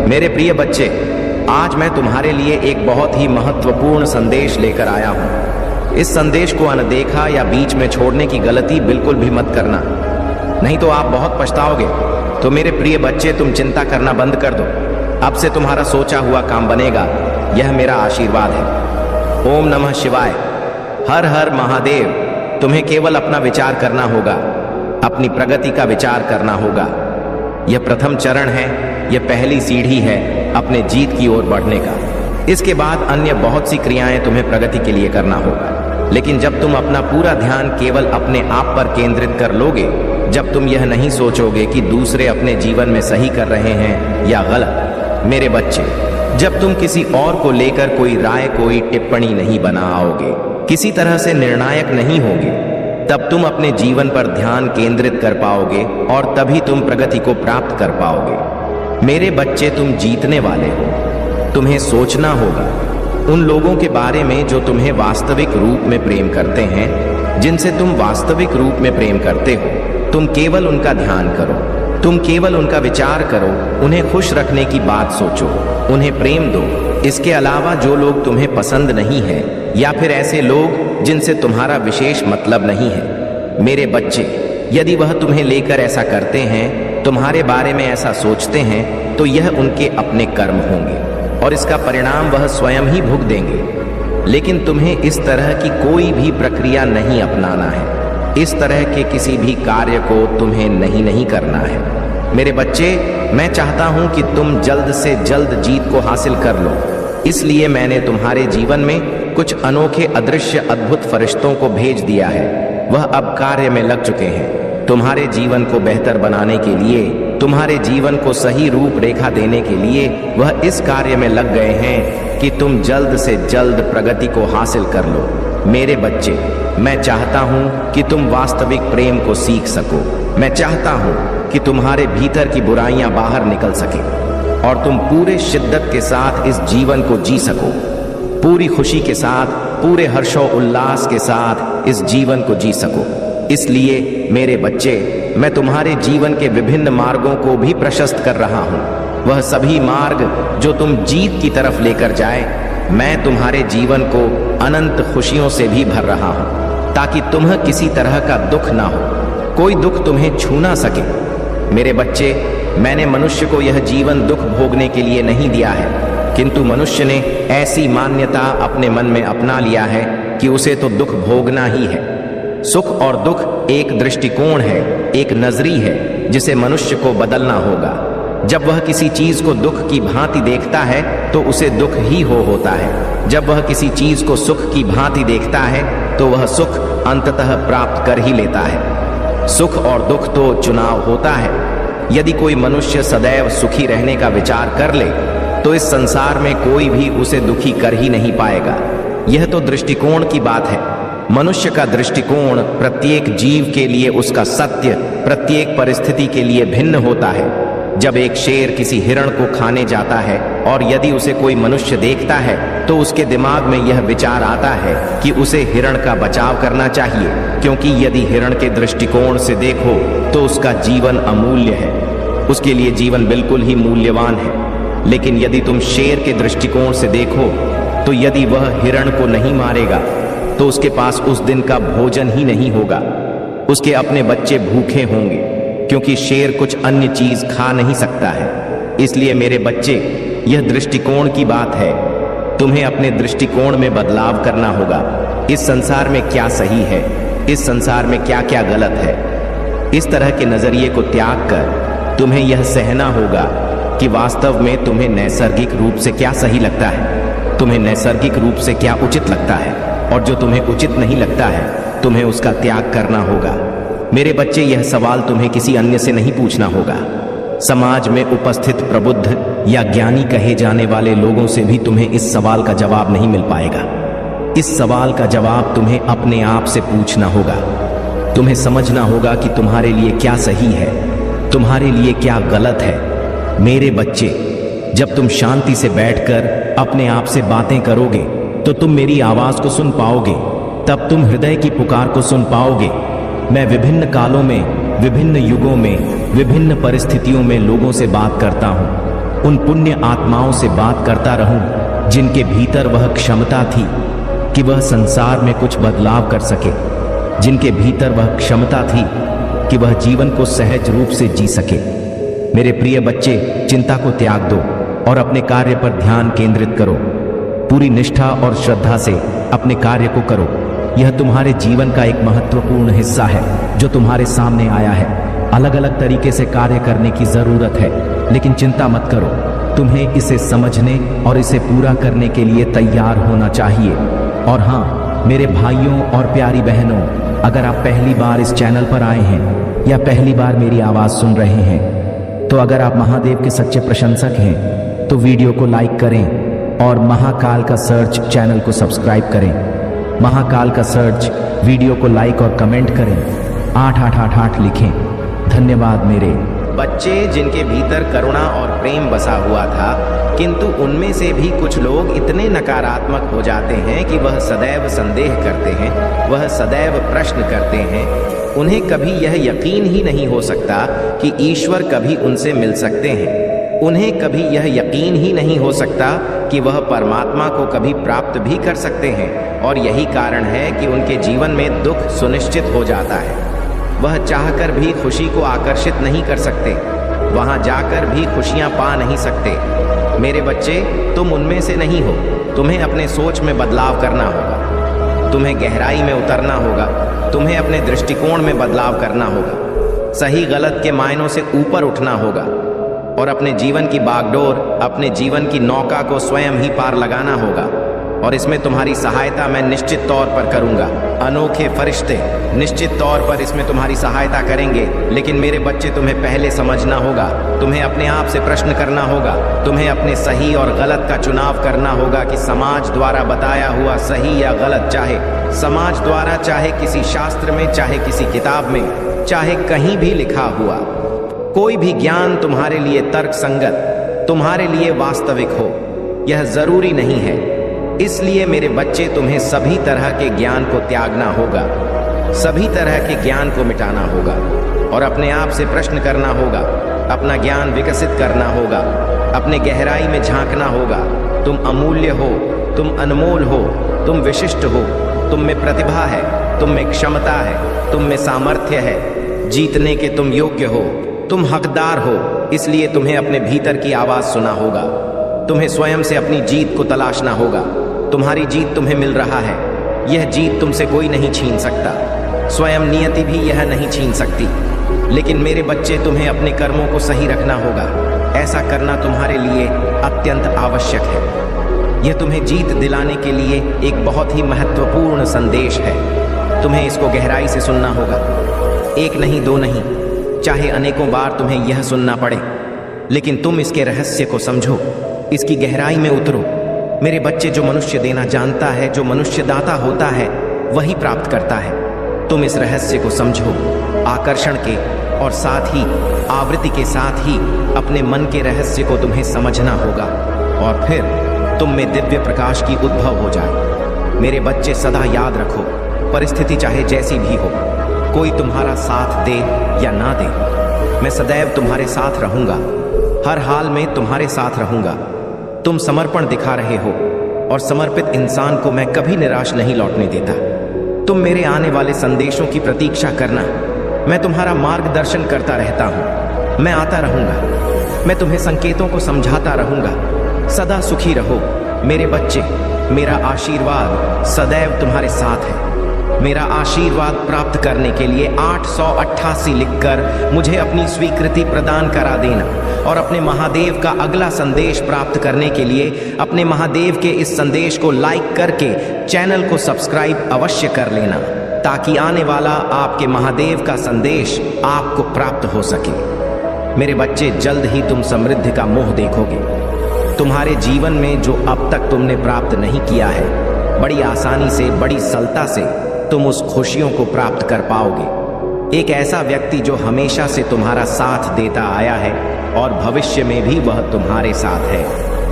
मेरे प्रिय बच्चे, आज मैं तुम्हारे लिए एक बहुत ही महत्वपूर्ण संदेश लेकर आया हूं। इस संदेश को अनदेखा या बीच में छोड़ने की गलती बिल्कुल भी मत करना, नहीं तो आप बहुत पछताओगे। तो मेरे प्रिय बच्चे, तुम चिंता करना बंद कर दो। अब से तुम्हारा सोचा हुआ काम बनेगा, यह मेरा आशीर्वाद है। ओम नमः शिवाय, हर हर महादेव। तुम्हें केवल अपना विचार करना होगा, अपनी प्रगति का विचार करना होगा। यह प्रथम चरण है, यह पहली सीढ़ी है अपने जीत की ओर बढ़ने का। इसके बाद अन्य बहुत सी क्रियाएं तुम्हें प्रगति के लिए करना होगा। लेकिन जब तुम अपना पूरा ध्यान केवल अपने आप पर केंद्रित कर लोगे, जब तुम यह नहीं सोचोगे कि दूसरे अपने जीवन में सही कर रहे हैं या गलत, मेरे बच्चे, जब तुम किसी और को लेकर कोई राय, कोई टिप्पणी नहीं बनाओगे, किसी तरह से निर्णायक नहीं होगे, तब तुम अपने जीवन पर ध्यान केंद्रित कर पाओगे और तभी तुम प्रगति को प्राप्त कर पाओगे। मेरे बच्चे, तुम जीतने वाले हो। तुम्हें सोचना होगा उन लोगों के बारे में जो तुम्हें वास्तविक रूप में प्रेम करते हैं, जिनसे तुम वास्तविक रूप में प्रेम करते हो। तुम केवल उनका ध्यान करो, तुम केवल उनका विचार करो, उन्हें खुश रखने की बात सोचो, उन्हें प्रेम दो। इसके अलावा जो लोग तुम्हें पसंद नहीं है या फिर ऐसे लोग जिनसे तुम्हारा विशेष मतलब नहीं है, मेरे बच्चे, यदि वह तुम्हें लेकर ऐसा करते हैं, तुम्हारे बारे में ऐसा सोचते हैं, तो यह उनके अपने कर्म होंगे और इसका परिणाम वह स्वयं ही भुगत देंगे। लेकिन तुम्हें इस तरह की कोई भी प्रक्रिया नहीं अपनाना है। इस तरह के किसी भी कार्य को तुम्हें नहीं करना है। मेरे बच्चे, मैं चाहता हूं कि तुम जल्द से जल्द जीत को हासिल कर लो। इसलिए मैंने तुम्हारे जीवन में कुछ अनोखे, अदृश्य, अद्भुत फरिश्तों को भेज दिया है। वह अब कार्य में लग चुके हैं। तुम्हारे जीवन को बेहतर बनाने के लिए, तुम्हारे जीवन को सही रूप रेखा देने के लिए वह इस कार्य में लग गए हैं कि तुम जल्द से जल्द प्रगति को हासिल कर लो। मेरे बच्चे, मैं चाहता हूं कि तुम वास्तविक प्रेम को सीख सको। मैं चाहता हूं कि तुम्हारे भीतर की बुराइयां बाहर निकल सके और तुम पूरे शिद्दत के साथ इस जीवन को जी सको, पूरी खुशी के साथ, पूरे हर्षो उल्लास के साथ इस जीवन को जी सको। इसलिए मेरे बच्चे, मैं तुम्हारे जीवन के विभिन्न मार्गों को भी प्रशस्त कर रहा हूं। वह सभी मार्ग जो तुम जीत की तरफ लेकर जाए, मैं तुम्हारे जीवन को अनंत खुशियों से भी भर रहा हूं, ताकि तुम्हें किसी तरह का दुख ना हो, कोई दुख तुम्हें छू ना सके। मेरे बच्चे, मैंने मनुष्य को यह जीवन दुख भोगने के लिए नहीं दिया है, किंतु मनुष्य ने ऐसी मान्यता अपने मन में अपना लिया है कि उसे तो दुख भोगना ही है। सुख और दुख एक दृष्टिकोण है, एक नजरी है, जिसे मनुष्य को बदलना होगा। जब वह किसी चीज को दुख की भांति देखता है तो उसे दुख ही होता है। जब वह किसी चीज को सुख की भांति देखता है तो वह सुख अंततः प्राप्त कर ही लेता है। सुख और दुख तो चुनाव होता है। यदि कोई मनुष्य सदैव सुखी रहने का विचार कर ले तो इस संसार में कोई भी उसे दुखी कर ही नहीं पाएगा। यह तो दृष्टिकोण की बात है। मनुष्य का दृष्टिकोण प्रत्येक जीव के लिए, उसका सत्य प्रत्येक परिस्थिति के लिए भिन्न होता है। जब एक शेर किसी हिरण को खाने जाता है और यदि उसे कोई मनुष्य देखता है तो उसके दिमाग में यह विचार आता है कि उसे हिरण का बचाव करना चाहिए, क्योंकि यदि हिरण के दृष्टिकोण से देखो तो उसका जीवन अमूल्य है, उसके लिए जीवन बिल्कुल ही मूल्यवान है। लेकिन यदि तुम शेर के दृष्टिकोण से देखो तो यदि वह हिरण को नहीं मारेगा तो उसके पास उस दिन का भोजन ही नहीं होगा, उसके अपने बच्चे भूखे होंगे, क्योंकि शेर कुछ अन्य चीज खा नहीं सकता है। इसलिए मेरे बच्चे, यह दृष्टिकोण की बात है। तुम्हें अपने दृष्टिकोण में बदलाव करना होगा। इस संसार में क्या सही है, इस संसार में क्या क्या गलत है, इस तरह के नजरिए को त्याग कर तुम्हें यह सहना होगा कि वास्तव में तुम्हें नैसर्गिक रूप से क्या सही लगता है, तुम्हें नैसर्गिक रूप से क्या उचित लगता है, और जो तुम्हें उचित नहीं लगता है तुम्हें उसका त्याग करना होगा। मेरे बच्चे, यह सवाल तुम्हें किसी अन्य से नहीं पूछना होगा। समाज में उपस्थित प्रबुद्ध या ज्ञानी कहे जाने वाले लोगों से भी तुम्हें इस सवाल का जवाब नहीं मिल पाएगा। इस सवाल का जवाब तुम्हें अपने आप से पूछना होगा। तुम्हें समझना होगा कि तुम्हारे लिए क्या सही है, तुम्हारे लिए क्या गलत है। मेरे बच्चे, जब तुम शांति से बैठकर अपने आप से बातें करोगे तो तुम मेरी आवाज को सुन पाओगे, तब तुम हृदय की पुकार को सुन पाओगे। मैं विभिन्न कालों में, विभिन्न युगों में, विभिन्न परिस्थितियों में लोगों से बात करता हूँ। उन पुण्य आत्माओं से बात करता रहूं जिनके भीतर वह क्षमता थी कि वह संसार में कुछ बदलाव कर सके, जिनके भीतर वह क्षमता थी कि वह जीवन को सहज रूप से जी सके। मेरे प्रिय बच्चे, चिंता को त्याग दो और अपने कार्य पर ध्यान केंद्रित करो। पूरी निष्ठा और श्रद्धा से अपने कार्य को करो। यह तुम्हारे जीवन का एक महत्वपूर्ण हिस्सा है जो तुम्हारे सामने आया है। अलग अलग तरीके से कार्य करने की जरूरत है, लेकिन चिंता मत करो। तुम्हें इसे समझने और इसे पूरा करने के लिए तैयार होना चाहिए। और हाँ, मेरे भाइयों और प्यारी बहनों, अगर आप पहली बार इस चैनल पर आए हैं या पहली बार मेरी आवाज सुन रहे हैं, तो अगर आप महादेव के सच्चे प्रशंसक हैं तो वीडियो को लाइक करें और महाकाल का सर्च चैनल को सब्सक्राइब करें। महाकाल का सर्च वीडियो को लाइक और कमेंट करें, 8888 लिखें। धन्यवाद मेरे बच्चे जिनके भीतर करुणा और प्रेम बसा हुआ था, किंतु उनमें से भी कुछ लोग इतने नकारात्मक हो जाते हैं कि वह सदैव संदेह करते हैं, वह सदैव प्रश्न करते हैं। उन्हें कभी यह यकीन ही नहीं हो सकता कि ईश्वर कभी उनसे मिल सकते हैं। उन्हें कभी यह यकीन ही नहीं हो सकता कि वह परमात्मा को कभी प्राप्त भी कर सकते हैं। और यही कारण है कि उनके जीवन में दुख सुनिश्चित हो जाता है। वह चाहकर भी खुशी को आकर्षित नहीं कर सकते, वहां जाकर भी खुशियां पा नहीं सकते। मेरे बच्चे, तुम उनमें से नहीं हो। तुम्हें अपने सोच में बदलाव करना होगा, तुम्हें गहराई में उतरना होगा, तुम्हें अपने दृष्टिकोण में बदलाव करना होगा, सही गलत के मायनों से ऊपर उठना होगा और अपने जीवन की बागडोर, अपने जीवन की नौका को स्वयं ही पार लगाना होगा। और इसमें तुम्हारी सहायता मैं निश्चित तौर पर करूंगा। अनोखे फरिश्ते निश्चित तौर पर इसमें तुम्हारी सहायता करेंगे। लेकिन मेरे बच्चे, तुम्हें पहले समझना होगा, तुम्हें अपने आप से प्रश्न करना होगा, तुम्हें अपने सही और गलत का चुनाव करना होगा कि समाज द्वारा बताया हुआ सही या गलत, चाहे समाज द्वारा, चाहे किसी शास्त्र में, चाहे किसी किताब में, चाहे कहीं भी लिखा हुआ कोई भी ज्ञान तुम्हारे लिए तर्क संगत, तुम्हारे लिए वास्तविक हो, यह जरूरी नहीं है। इसलिए मेरे बच्चे, तुम्हें सभी तरह के ज्ञान को त्यागना होगा, सभी तरह के ज्ञान को मिटाना होगा और अपने आप से प्रश्न करना होगा, अपना ज्ञान विकसित करना होगा, अपने गहराई में झांकना होगा। तुम अमूल्य हो, तुम अनमोल हो, तुम विशिष्ट हो, तुम में प्रतिभा है, तुम में क्षमता है, तुम में सामर्थ्य है, जीतने के तुम योग्य हो, तुम हकदार हो। इसलिए तुम्हें अपने भीतर की आवाज सुना होगा, तुम्हें स्वयं से अपनी जीत को तलाशना होगा। तुम्हारी जीत तुम्हें मिल रहा है, यह जीत तुमसे कोई नहीं छीन सकता, स्वयं नियति भी यह नहीं छीन सकती। लेकिन मेरे बच्चे, तुम्हें अपने कर्मों को सही रखना होगा। ऐसा करना तुम्हारे लिए अत्यंत आवश्यक है। यह तुम्हें जीत दिलाने के लिए एक बहुत ही महत्वपूर्ण संदेश है। तुम्हें इसको गहराई से सुनना होगा, एक नहीं, दो नहीं, चाहे अनेकों बार तुम्हें यह सुनना पड़े, लेकिन तुम इसके रहस्य को समझो, इसकी गहराई में उतरो। मेरे बच्चे, जो मनुष्य देना जानता है, जो मनुष्य दाता होता है, वही प्राप्त करता है। तुम इस रहस्य को समझो, आकर्षण के और साथ ही आवृत्ति के साथ ही अपने मन के रहस्य को तुम्हें समझना होगा और फिर तुम में दिव्य प्रकाश की उद्भव हो जाए। मेरे बच्चे, सदा याद रखो, परिस्थिति चाहे जैसी भी हो, कोई तुम्हारा साथ दे या ना दे, मैं सदैव तुम्हारे साथ रहूंगा, हर हाल में तुम्हारे साथ रहूंगा। तुम समर्पण दिखा रहे हो और समर्पित इंसान को मैं कभी निराश नहीं लौटने देता। तुम मेरे आने वाले संदेशों की प्रतीक्षा करना, मैं तुम्हारा मार्गदर्शन करता रहता हूँ, मैं आता रहूंगा, मैं तुम्हें संकेतों को समझाता रहूंगा। सदा सुखी रहो मेरे बच्चे, मेरा आशीर्वाद सदैव तुम्हारे साथ है। मेरा आशीर्वाद प्राप्त करने के लिए 888 लिखकर मुझे अपनी स्वीकृति प्रदान करा देना और अपने महादेव का अगला संदेश प्राप्त करने के लिए अपने महादेव के इस संदेश को लाइक करके चैनल को सब्सक्राइब अवश्य कर लेना, ताकि आने वाला आपके महादेव का संदेश आपको प्राप्त हो सके। मेरे बच्चे, जल्द ही तुम समृद्धि का मोह देखोगे। तुम्हारे जीवन में जो अब तक तुमने प्राप्त नहीं किया है, बड़ी आसानी से, बड़ी सरलता से तुम उस खुशियों को प्राप्त कर पाओगे। एक ऐसा व्यक्ति जो हमेशा से तुम्हारा साथ देता आया है और भविष्य में भी वह तुम्हारे साथ है,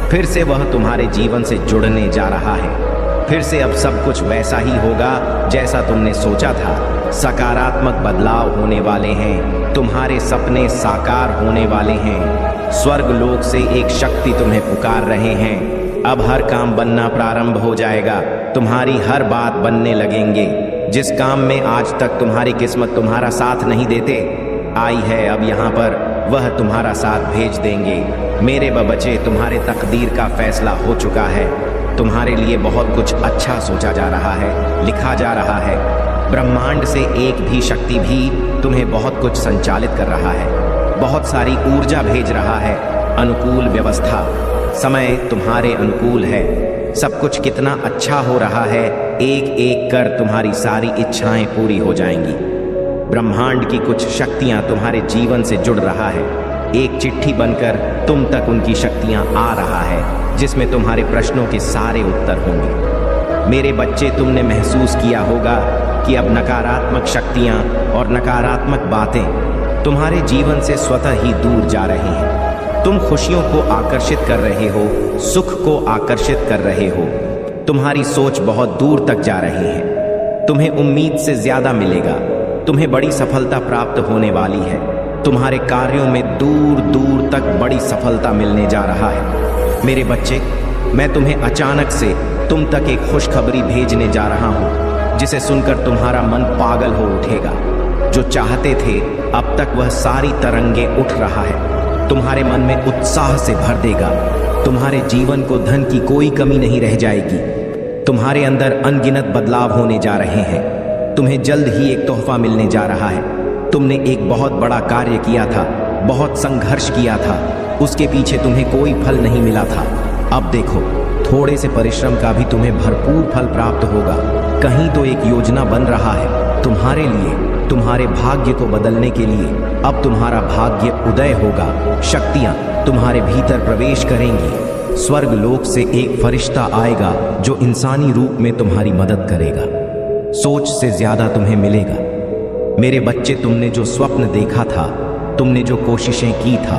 फिर से वह तुम्हारे जीवन से जुड़ने जा रहा है। फिर से अब सब कुछ वैसा ही होगा जैसा तुमने सोचा था। सकारात्मक बदलाव होने वाले हैं, तुम्हारे सपने साकार होने वाले हैं। स्वर्ग लोक से एक शक्ति तुम्हें पुकार रहे हैं। अब हर काम बनना प्रारंभ हो जाएगा, तुम्हारी हर बात बनने लगेंगे। जिस काम में आज तक तुम्हारी किस्मत तुम्हारा साथ नहीं देते आई है, अब यहाँ पर वह तुम्हारा साथ भेज देंगे। मेरे बच्चे, तुम्हारे तकदीर का फैसला हो चुका है। तुम्हारे लिए बहुत कुछ अच्छा सोचा जा रहा है, लिखा जा रहा है। ब्रह्मांड से एक भी शक्ति भी तुम्हें बहुत कुछ संचालित कर रहा है, बहुत सारी ऊर्जा भेज रहा है। अनुकूल व्यवस्था, समय तुम्हारे अनुकूल है। सब कुछ कितना अच्छा हो रहा है, एक एक कर तुम्हारी सारी इच्छाएं पूरी हो जाएंगी। ब्रह्मांड की कुछ शक्तियां तुम्हारे जीवन से जुड़ रहा है। एक चिट्ठी बनकर तुम तक उनकी शक्तियां आ रहा है, जिसमें तुम्हारे प्रश्नों के सारे उत्तर होंगे। मेरे बच्चे, तुमने महसूस किया होगा कि अब नकारात्मक शक्तियां और नकारात्मक बातें तुम्हारे जीवन से स्वतः ही दूर जा रही हैं। तुम खुशियों को आकर्षित कर रहे हो, सुख को आकर्षित कर रहे हो। तुम्हारी सोच बहुत दूर तक जा रही है। तुम्हें उम्मीद से ज्यादा मिलेगा। तुम्हें बड़ी सफलता प्राप्त होने वाली है। तुम्हारे कार्यों में दूर दूर तक बड़ी सफलता मिलने जा रहा है। मेरे बच्चे, मैं तुम्हें अचानक से तुम तक एक खुशखबरी भेजने जा रहा हूं, जिसे सुनकर तुम्हारा मन पागल हो उठेगा। जो चाहते थे, अब तक वह सारी तरंगे उठ रहा है, तुम्हारे मन में उत्साह से भर देगा। तुम्हारे जीवन को धन की कोई कमी नहीं रह जाएगी। तुम्हारे अंदर अनगिनत बदलाव होने जा रहे हैं। तुम्हें जल्द ही एक तोहफा मिलने जा रहा है। तुमने एक बहुत बड़ा कार्य किया था, बहुत संघर्ष किया था, उसके पीछे तुम्हें कोई फल नहीं मिला था। अब देखो, थोड़े से परिश्रम का भी तुम्हें भरपूर फल प्राप्त होगा। कहीं तो एक योजना बन रहा है तुम्हारे लिए, तुम्हारे भाग्य को बदलने के लिए। अब तुम्हारा भाग्य उदय होगा। शक्तियां तुम्हारे भीतर प्रवेश करेंगी। स्वर्ग लोक से एक फरिश्ता आएगा जो इंसानी रूप में तुम्हारी मदद करेगा। सोच से ज्यादा तुम्हें मिलेगा। मेरे बच्चे, तुमने जो स्वप्न देखा था, तुमने जो कोशिशें की था,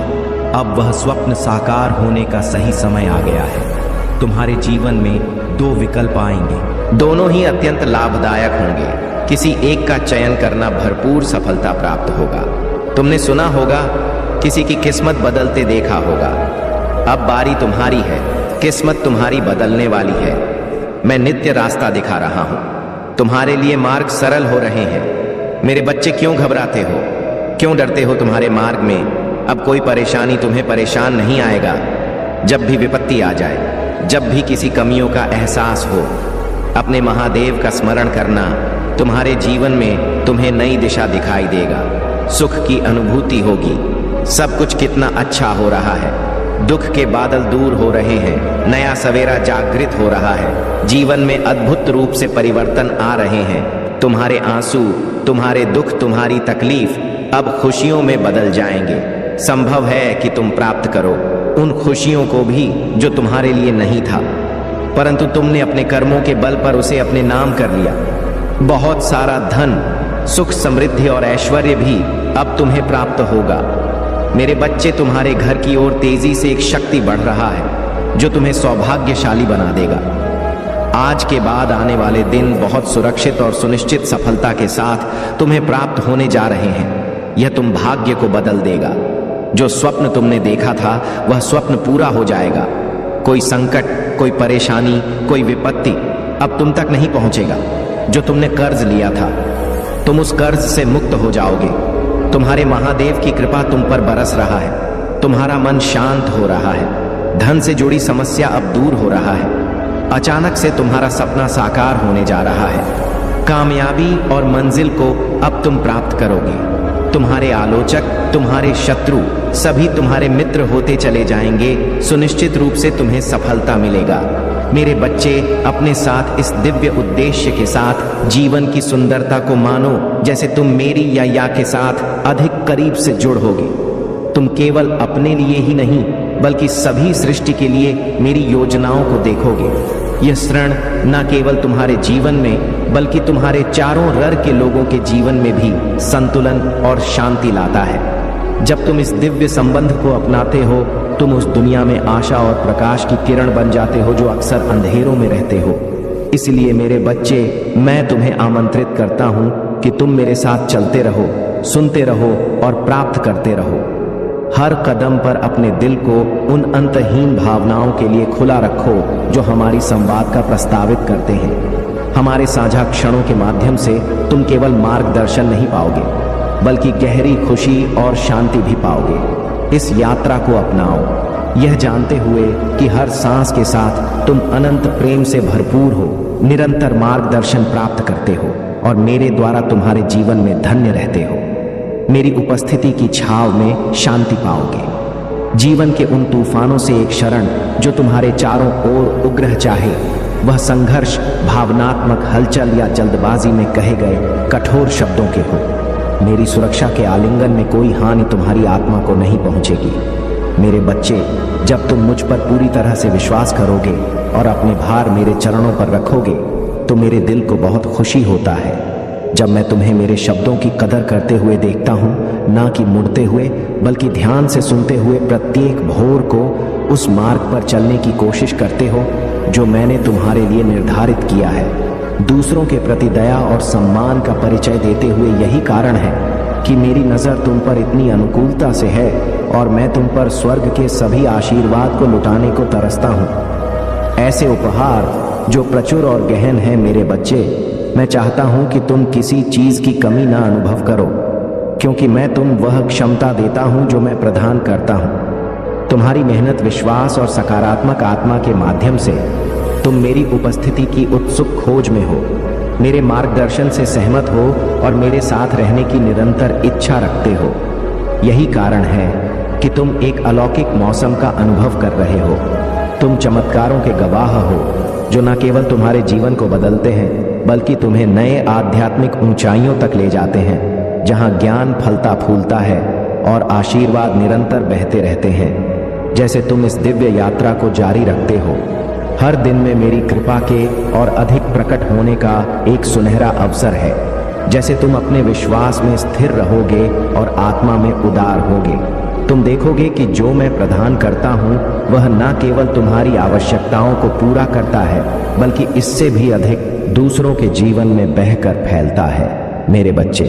अब वह स्वप्न साकार होने का सही समय आ गया है। तुम्हारे जीवन में दो विकल्प आएंगे, दोनों ही अत्यंत लाभदायक होंगे। किसी एक का चयन करना भरपूर सफलता प्राप्त होगा। तुमने सुना होगा, किसी की किस्मत बदलते देखा होगा। अब बारी तुम्हारी है। किस्मत तुम्हारी बदलने वाली है। मैं नित्य रास्ता दिखा रहा हूं। तुम्हारे लिए मार्ग सरल हो रहे हैं। मेरे बच्चे, क्यों घबराते हो, क्यों डरते हो? तुम्हारे मार्ग में अब कोई परेशानी तुम्हें परेशान नहीं आएगा। जब भी विपत्ति आ जाए, जब भी किसी कमियों का एहसास हो, अपने महादेव का स्मरण करना। तुम्हारे जीवन में तुम्हें नई दिशा दिखाई देगा। सुख की अनुभूति होगी। सब कुछ कितना अच्छा हो रहा है। दुख के बादल दूर हो रहे हैं। नया सवेरा जागृत हो रहा है। जीवन में अद्भुत रूप से परिवर्तन आ रहे हैं। तुम्हारे आंसू, तुम्हारे दुख, तुम्हारी तकलीफ अब खुशियों में बदल जाएंगे। संभव है कि तुम प्राप्त करो उन खुशियों को भी जो तुम्हारे लिए नहीं था, परंतु तुमने अपने कर्मों के बल पर उसे अपने नाम कर लिया। बहुत सारा धन, सुख, समृद्धि और ऐश्वर्य भी अब तुम्हें प्राप्त होगा। मेरे बच्चे, तुम्हारे घर की ओर तेजी से एक शक्ति बढ़ रहा है जो तुम्हें सौभाग्यशाली बना देगा। आज के बाद आने वाले दिन बहुत सुरक्षित और सुनिश्चित सफलता के साथ तुम्हें प्राप्त होने जा रहे हैं। यह तुम भाग्य को बदल देगा। जो स्वप्न तुमने देखा था, वह स्वप्न पूरा हो जाएगा। कोई संकट, कोई परेशानी, कोई विपत्ति अब तुम तक नहीं पहुंचेगा। जो तुमने कर्ज लिया था, तुम उस कर्ज से मुक्त हो जाओगे। तुम्हारे महादेव की कृपा तुम पर बरस रहा है। तुम्हारा मन शांत हो रहा है। धन से जुड़ी समस्या अब दूर हो रहा है। अचानक से तुम्हारा सपना साकार होने जा रहा है। कामयाबी और मंजिल को अब तुम प्राप्त करोगे। तुम्हारे आलोचक, तुम्हारे शत्रु सभी तुम्हारे मित्र होते चले जाएंगे। सुनिश्चित रूप से तुम्हें सफलता मिलेगा। मेरे बच्चे, अपने साथ इस दिव्य उद्देश्य के साथ जीवन की सुंदरता को मानो, जैसे तुम मेरी या के साथ अधिक करीब से जुड़ोगे। तुम केवल अपने लिए ही नहीं, बल्कि सभी सृष्टि के लिए मेरी योजनाओं को देखोगे। यह क्षण न केवल तुम्हारे जीवन में, बल्कि तुम्हारे चारों रग के लोगों के जीवन में भी संतुलन और शांति लाता है। जब तुम इस दिव्य संबंध को अपनाते हो, तुम उस दुनिया में आशा और प्रकाश की किरण बन जाते हो जो अक्सर अंधेरों में रहते हो। इसलिए मेरे बच्चे, मैं तुम्हें आमंत्रित करता हूं कि तुम मेरे साथ चलते रहो, सुनते रहो और प्राप्त करते रहो। हर कदम पर अपने दिल को उन अंतहीन भावनाओं के लिए खुला रखो जो हमारी संवाद का प्रस्तावित करते हैं। हमारे साझा क्षणों के माध्यम से तुम केवल मार्गदर्शन नहीं पाओगे, बल्कि गहरी खुशी और शांति भी पाओगे। इस यात्रा को अपनाओ, यह जानते हुए कि हर सांस के साथ तुम अनंत प्रेम से भरपूर हो, निरंतर मार्गदर्शन प्राप्त करते हो और मेरे द्वारा तुम्हारे जीवन में धन्य रहते हो। मेरी उपस्थिति की छाव में शांति पाओगे। जीवन के उन तूफानों से एक शरण जो तुम्हारे चारों ओर उग्र चाहे, वह संघर्ष भावनात्मक हलचल या जल्दबाजी में कहे गए कठोर शब्दों के हो। मेरी सुरक्षा के आलिंगन में कोई हानि तुम्हारी आत्मा को नहीं पहुंचेगी। मेरे बच्चे, जब तुम मुझ पर पूरी तरह से विश्वास करोगे और अपने भार मेरे चरणों पर रखोगे तो मेरे दिल को बहुत खुशी होता है। जब मैं तुम्हें मेरे शब्दों की कदर करते हुए देखता हूँ, ना कि मुड़ते हुए बल्कि ध्यान से सुनते हुए प्रत्येक भोर को उस मार्ग पर चलने की कोशिश करते हो जो मैंने तुम्हारे लिए निर्धारित किया है। दूसरों के प्रति दया और सम्मान का परिचय देते हुए यही कारण है कि मेरी नज़र तुम पर इतनी अनुकूलता से है और मैं तुम पर स्वर्ग के सभी आशीर्वाद को लुटाने को तरसता हूँ। ऐसे उपहार जो प्रचुर और गहन है मेरे बच्चे, मैं चाहता हूं कि तुम किसी चीज की कमी ना अनुभव करो, क्योंकि मैं तुम वह क्षमता देता हूं जो मैं प्रदान करता हूं। तुम्हारी मेहनत, विश्वास और सकारात्मक आत्मा के माध्यम से तुम मेरी उपस्थिति की उत्सुक खोज में हो, मेरे मार्गदर्शन से सहमत हो और मेरे साथ रहने की निरंतर इच्छा रखते हो। यही कारण है कि तुम एक अलौकिक मौसम का अनुभव कर रहे हो। तुम चमत्कारों के गवाह हो जो न केवल तुम्हारे जीवन को बदलते हैं बल्कि तुम्हें नए आध्यात्मिक ऊंचाइयों तक ले जाते हैं, जहां ज्ञान फलता फूलता है और आशीर्वाद निरंतर बहते रहते हैं। जैसे तुम इस दिव्य यात्रा को जारी रखते हो, हर दिन में मेरी कृपा के और अधिक प्रकट होने का एक सुनहरा अवसर है। जैसे तुम अपने विश्वास में स्थिर रहोगे और आत्मा में उदार होगे, तुम देखोगे कि जो मैं प्रदान करता हूँ वह न केवल तुम्हारी आवश्यकताओं को पूरा करता है बल्कि इससे भी अधिक दूसरों के जीवन में बहकर फैलता है। मेरे बच्चे,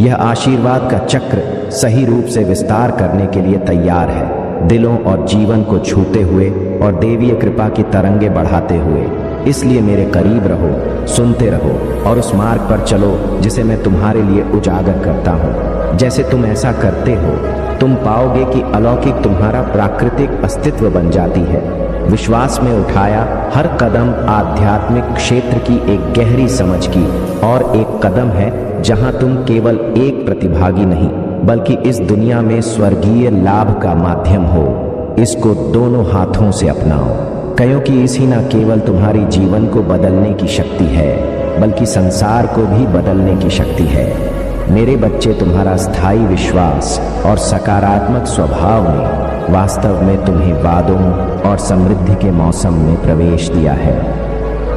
यह आशीर्वाद का चक्र सही रूप से विस्तार करने के लिए तैयार है, दिलों और जीवन को छूते हुए और देवीय कृपा की तरंगे बढ़ाते हुए। इसलिए मेरे करीब रहो, सुनते रहो और उस मार्ग पर चलो जिसे मैं तुम्हारे लिए उजागर करता हूँ। जैसे तुम ऐसा करते हो, तुम पाओगे कि अलौकिक तुम्हारा प्राकृतिक अस्तित्व बन जाती है। विश्वास में उठाया हर कदम आध्यात्मिक क्षेत्र की एक गहरी समझ की और एक कदम है जहां तुम केवल एक प्रतिभागी नहीं बल्कि इस दुनिया में स्वर्गीय लाभ का माध्यम हो। इसको दोनों हाथों से अपनाओ, क्योंकि इसी न केवल तुम्हारी जीवन को बदलने की शक्ति है बल्कि संसार को भी बदलने की शक्ति है। मेरे बच्चे, तुम्हारा स्थायी विश्वास और सकारात्मक स्वभाव ने वास्तव में तुम्हें वादों और समृद्धि के मौसम में प्रवेश दिया है।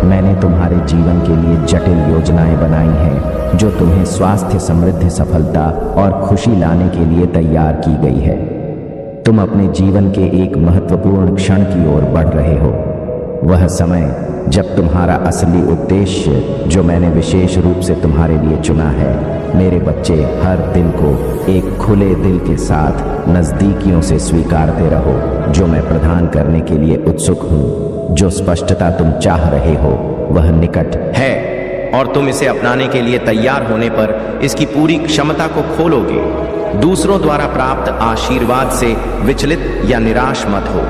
मैंने तुम्हारे जीवन के लिए जटिल योजनाएं बनाई हैं जो तुम्हें स्वास्थ्य, समृद्धि, सफलता और खुशी लाने के लिए तैयार की गई है। तुम अपने जीवन के एक महत्वपूर्ण क्षण की ओर बढ़ रहे हो, वह समय जब तुम्हारा असली उद्देश्य जो मैंने विशेष रूप से तुम्हारे लिए चुना है। मेरे बच्चे, हर दिन को एक खुले दिल के साथ नज़दीकियों से स्वीकारते रहो जो मैं प्रदान करने के लिए उत्सुक हूँ। जो स्पष्टता तुम चाह रहे हो वह निकट है और तुम इसे अपनाने के लिए तैयार होने पर इसकी पूरी क्षमता को खोलोगे। दूसरों द्वारा प्राप्त आशीर्वाद से विचलित या निराश मत हो,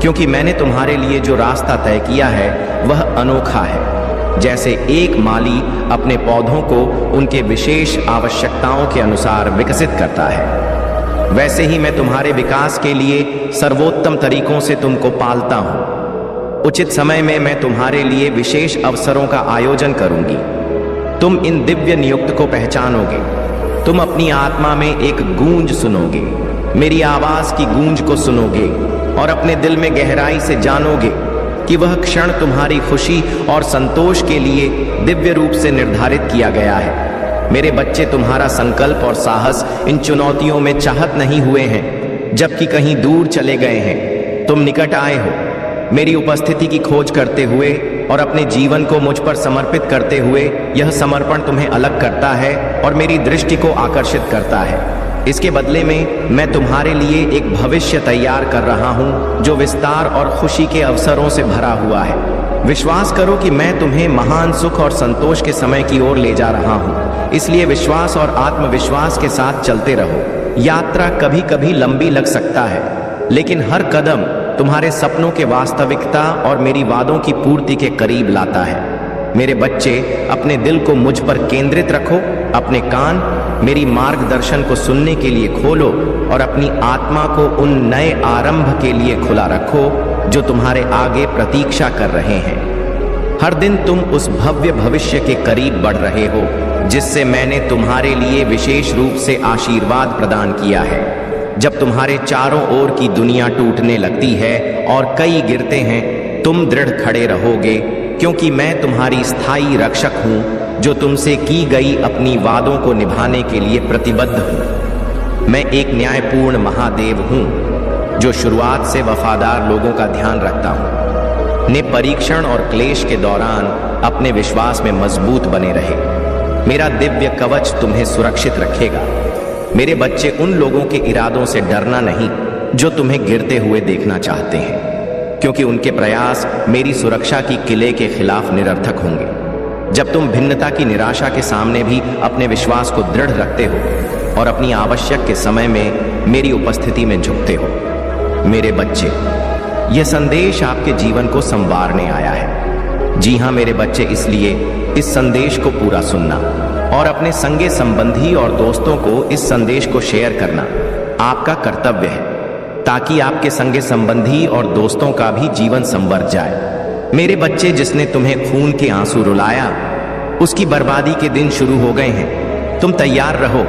क्योंकि मैंने तुम्हारे लिए जो रास्ता तय किया है वह अनोखा है। जैसे एक माली अपने पौधों को उनके विशेष आवश्यकताओं के अनुसार विकसित करता है, वैसे ही मैं तुम्हारे विकास के लिए सर्वोत्तम तरीकों से तुमको पालता हूँ। उचित समय में मैं तुम्हारे लिए विशेष अवसरों का आयोजन करूंगी। तुम इन दिव्य नियुक्त को पहचानोगे। तुम अपनी आत्मा में एक गूंज सुनोगे, मेरी आवाज की गूंज को सुनोगे और अपने दिल में गहराई से जानोगे कि वह क्षण तुम्हारी खुशी और संतोष के लिए दिव्य रूप से निर्धारित किया गया है। मेरे बच्चे, तुम्हारा संकल्प और साहस इन चुनौतियों में चाहत नहीं हुए हैं जबकि कहीं दूर चले गए हैं। तुम निकट आए हो, मेरी उपस्थिति की खोज करते हुए और अपने जीवन को मुझ पर समर्पित करते हुए यह समर्पण तुम्हें अलग करता है और मेरी दृष्टि को आकर्षित करता है। इसके बदले में मैं तुम्हारे लिए एक भविष्य तैयार कर रहा हूं जो विस्तार और खुशी के अवसरों से भरा हुआ है। विश्वास करो कि मैं तुम्हें महान सुख और संतोष के समय की ओर ले जा रहा हूं। इसलिए विश्वास और आत्मविश्वास के साथ चलते रहो। यात्रा कभी कभी लंबी लग सकता है, लेकिन हर कदम तुम्हारे सपनों के वास्तविकता और मेरी वादों की पूर्ति के करीब लाता है। मेरे बच्चे, अपने दिल को मुझ पर केंद्रित रखो, अपने कान मेरी मार्गदर्शन को सुनने के लिए खोलो और अपनी आत्मा को उन नए आरंभ के लिए खुला रखो जो तुम्हारे आगे प्रतीक्षा कर रहे हैं। हर दिन तुम उस भव्य भविष्य के करीब बढ़ रहे हो जिससे मैंने तुम्हारे लिए विशेष रूप से आशीर्वाद प्रदान किया है। जब तुम्हारे चारों ओर की दुनिया टूटने लगती है और कई गिरते हैं, तुम दृढ़ खड़े रहोगे, क्योंकि मैं तुम्हारी स्थायी रक्षक हूं जो तुमसे की गई अपनी वादों को निभाने के लिए प्रतिबद्ध हूं। मैं एक न्यायपूर्ण महादेव हूं जो शुरुआत से वफादार लोगों का ध्यान रखता हूं। ने परीक्षण और क्लेश के दौरान अपने विश्वास में मजबूत बने रहे। मेरा दिव्य कवच तुम्हें सुरक्षित रखेगा। मेरे बच्चे, उन लोगों के इरादों से डरना नहीं जो तुम्हें गिरते हुए देखना चाहते हैं, क्योंकि उनके प्रयास मेरी सुरक्षा की किले के खिलाफ निरर्थक होंगे। जब तुम भिन्नता की निराशा के सामने भी अपने विश्वास को दृढ़ रखते हो और अपनी आवश्यक के समय में मेरी उपस्थिति में झुकते हो। मेरे बच्चे, यह संदेश आपके जीवन को संवारने आया है। जी हाँ मेरे बच्चे, इसलिए इस संदेश को पूरा सुनना और अपने संगे संबंधी और दोस्तों को इस संदेश को शेयर करना आपका कर्तव्य है, ताकि आपके संगे संबंधी और दोस्तों का भी जीवन संवर जाए। मेरे बच्चे, जिसने तुम्हें खून के आंसू रुलाया, उसकी बर्बादी के दिन शुरू हो गए हैं। तुम तैयार रहो,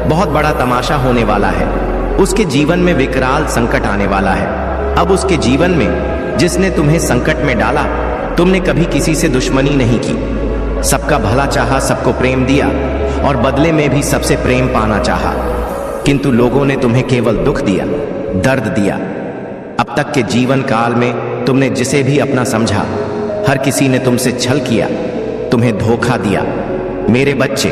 बहुत बड़ा तमाशा होने वाला है। उसके जीवन में विकराल संकट आने वाला है। अब उसके जीवन में जिसने तुम्हें संकट में डाला, तुमने कभी किसी से दुश्मनी नहीं की। सबका भला चाहा, सबको प्रेम दिया और बदले में भी सबसे प्रेम पाना चाहा, किंतु लोगों ने तुम्हें केवल दुख दिया, दर्द दिया। अब तक के जीवन काल में तुमने जिसे भी अपना समझा, हर किसी ने तुमसे छल किया, तुम्हें धोखा दिया। मेरे बच्चे,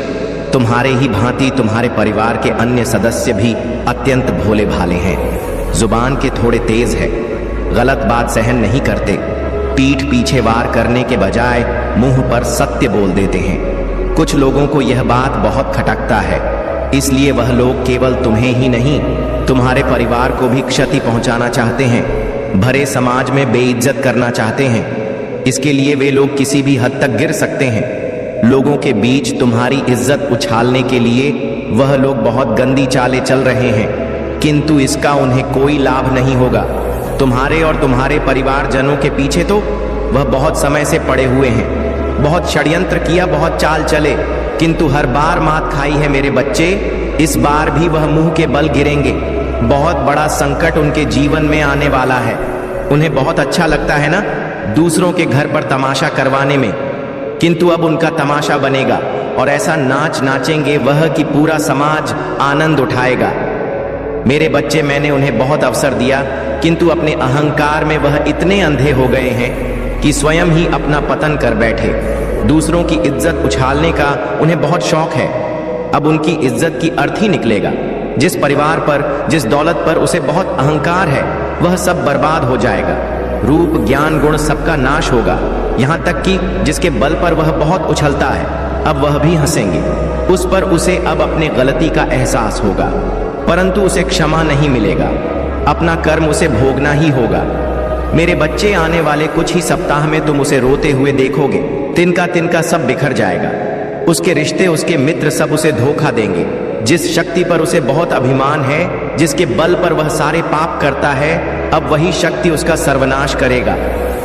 तुम्हारे ही भांति तुम्हारे परिवार के अन्य सदस्य भी अत्यंत भोले भाले हैं। जुबान के थोड़े तेज है, गलत बात सहन नहीं करते, पीठ पीछे वार करने के बजाय मुंह पर सत्य बोल देते हैं। कुछ लोगों को यह बात बहुत खटकता है, इसलिए वह लोग केवल तुम्हें ही नहीं, तुम्हारे परिवार को भी क्षति पहुंचाना चाहते हैं, भरे समाज में बेइज्जत करना चाहते हैं। इसके लिए वे लोग किसी भी हद तक गिर सकते हैं। लोगों के बीच तुम्हारी इज्जत उछालने के लिए वह लोग बहुत गंदी चालें चल रहे हैं, किंतु इसका उन्हें कोई लाभ नहीं होगा। तुम्हारे और तुम्हारे परिवारजनों के पीछे तो वह बहुत समय से पड़े हुए हैं। बहुत षड्यंत्र किया, बहुत चाल चले, किंतु हर बार मात खाई है। मेरे बच्चे, इस बार भी वह मुंह के बल गिरेंगे। बहुत बड़ा संकट उनके जीवन में आने वाला है। उन्हें बहुत अच्छा लगता है ना दूसरों के घर पर तमाशा करवाने में, किंतु अब उनका तमाशा बनेगा और ऐसा नाच नाचेंगे वह कि पूरा समाज आनंद उठाएगा। मेरे बच्चे, मैंने उन्हें बहुत अवसर दिया, किंतु अपने अहंकार में वह इतने अंधे हो गए हैं कि स्वयं ही अपना पतन कर बैठे। दूसरों की इज्जत उछालने का उन्हें बहुत शौक है। अब उनकी इज्जत की अर्थ ही निकलेगा। जिस परिवार पर, जिस दौलत पर उसे बहुत अहंकार है, वह सब बर्बाद हो जाएगा। रूप, ज्ञान, गुण सबका नाश होगा। यहाँ तक कि जिसके बल पर वह बहुत उछलता है, अब वह भी हंसेंगे उस पर। उसे अब अपने गलती का एहसास होगा, परंतु उसे क्षमा नहीं मिलेगा। अपना कर्म उसे भोगना ही होगा। मेरे बच्चे, आने वाले कुछ ही सप्ताह में तुम उसे रोते हुए देखोगे। तिनका तिनका सब बिखर जाएगा। उसके रिश्ते, उसके मित्र सब उसे धोखा देंगे। जिस शक्ति पर उसे बहुत अभिमान है, जिसके बल पर वह सारे पाप करता है, अब वही शक्ति उसका सर्वनाश करेगा।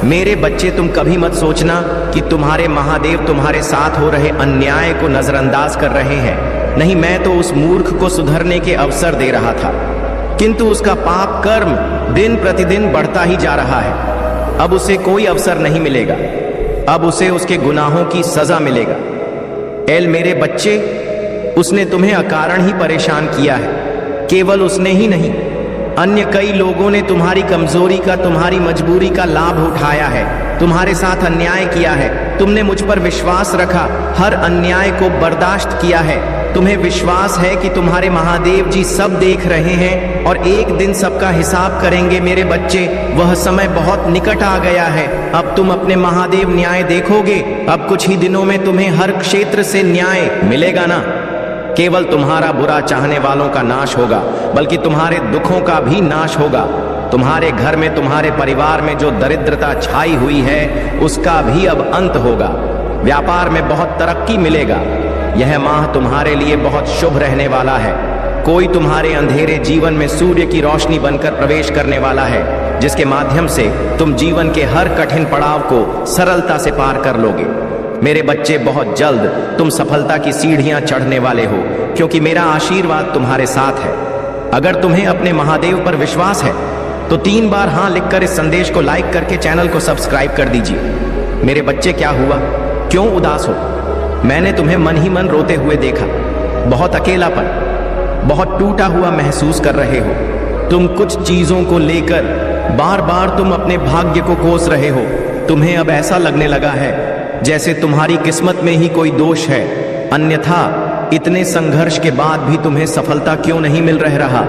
मेरे बच्चे, तुम कभी मत सोचना कि तुम्हारे महादेव तुम्हारे साथ हो रहे अन्याय को नजरअंदाज कर रहे हैं। नहीं, मैं तो उस मूर्ख को सुधरने के अवसर दे रहा था, किंतु उसका पाप कर्म दिन प्रतिदिन बढ़ता ही जा रहा है। अब उसे कोई अवसर नहीं मिलेगा। अब उसे उसके गुनाहों की सजा मिलेगा। एल मेरे बच्चे, उसने तुम्हें अकारण ही परेशान किया है। केवल उसने ही नहीं, अन्य कई लोगों ने तुम्हारी कमजोरी का, तुम्हारी मजबूरी का लाभ उठाया है, तुम्हारे साथ अन्याय किया है। तुमने मुझ पर विश्वास रखा, हर अन्याय को बर्दाश्त किया है। तुम्हें विश्वास है कि तुम्हारे महादेव जी सब देख रहे हैं और एक दिन सबका हिसाब करेंगे। मेरे बच्चे, वह समय बहुत निकट आ गया है। अब तुम अपने महादेव न्याय देखोगे। अब कुछ ही दिनों में तुम्हें हर क्षेत्र से न्याय मिलेगा ना। केवल तुम्हारा बुरा चाहने वालों का नाश होगा, बल्कि तुम्हारे दुखों का भी नाश होगा। तुम्हारे घर में, तुम्हारे परिवार में जो दरिद्रता छाई हुई है, उसका भी अब अंत होगा। व्यापार में बहुत तरक्की मिलेगा। यह माह तुम्हारे लिए बहुत शुभ रहने वाला है। कोई तुम्हारे अंधेरे जीवन में सूर्य की रोशनी बनकर प्रवेश करने वाला है, जिसके माध्यम से तुम जीवन के हर कठिन पड़ाव को सरलता से पार कर लोगे। मेरे बच्चे, बहुत जल्द तुम सफलता की सीढ़ियां चढ़ने वाले हो, क्योंकि मेरा आशीर्वाद तुम्हारे साथ है। अगर तुम्हें अपने महादेव पर विश्वास है तो 3 बार हाँ लिखकर इस संदेश को लाइक करके चैनल को सब्सक्राइब कर दीजिए। मेरे बच्चे, क्या हुआ? क्यों उदास हो? मैंने तुम्हें मन ही मन रोते हुए देखा। बहुत अकेलापन, बहुत टूटा हुआ महसूस कर रहे हो। तुम कुछ चीजों को लेकर बार बार तुम अपने भाग्य को कोस रहे हो। तुम्हें अब ऐसा लगने लगा है जैसे तुम्हारी किस्मत में ही कोई दोष है। अन्यथा इतने संघर्ष के बाद भी तुम्हें सफलता क्यों नहीं मिल रहा?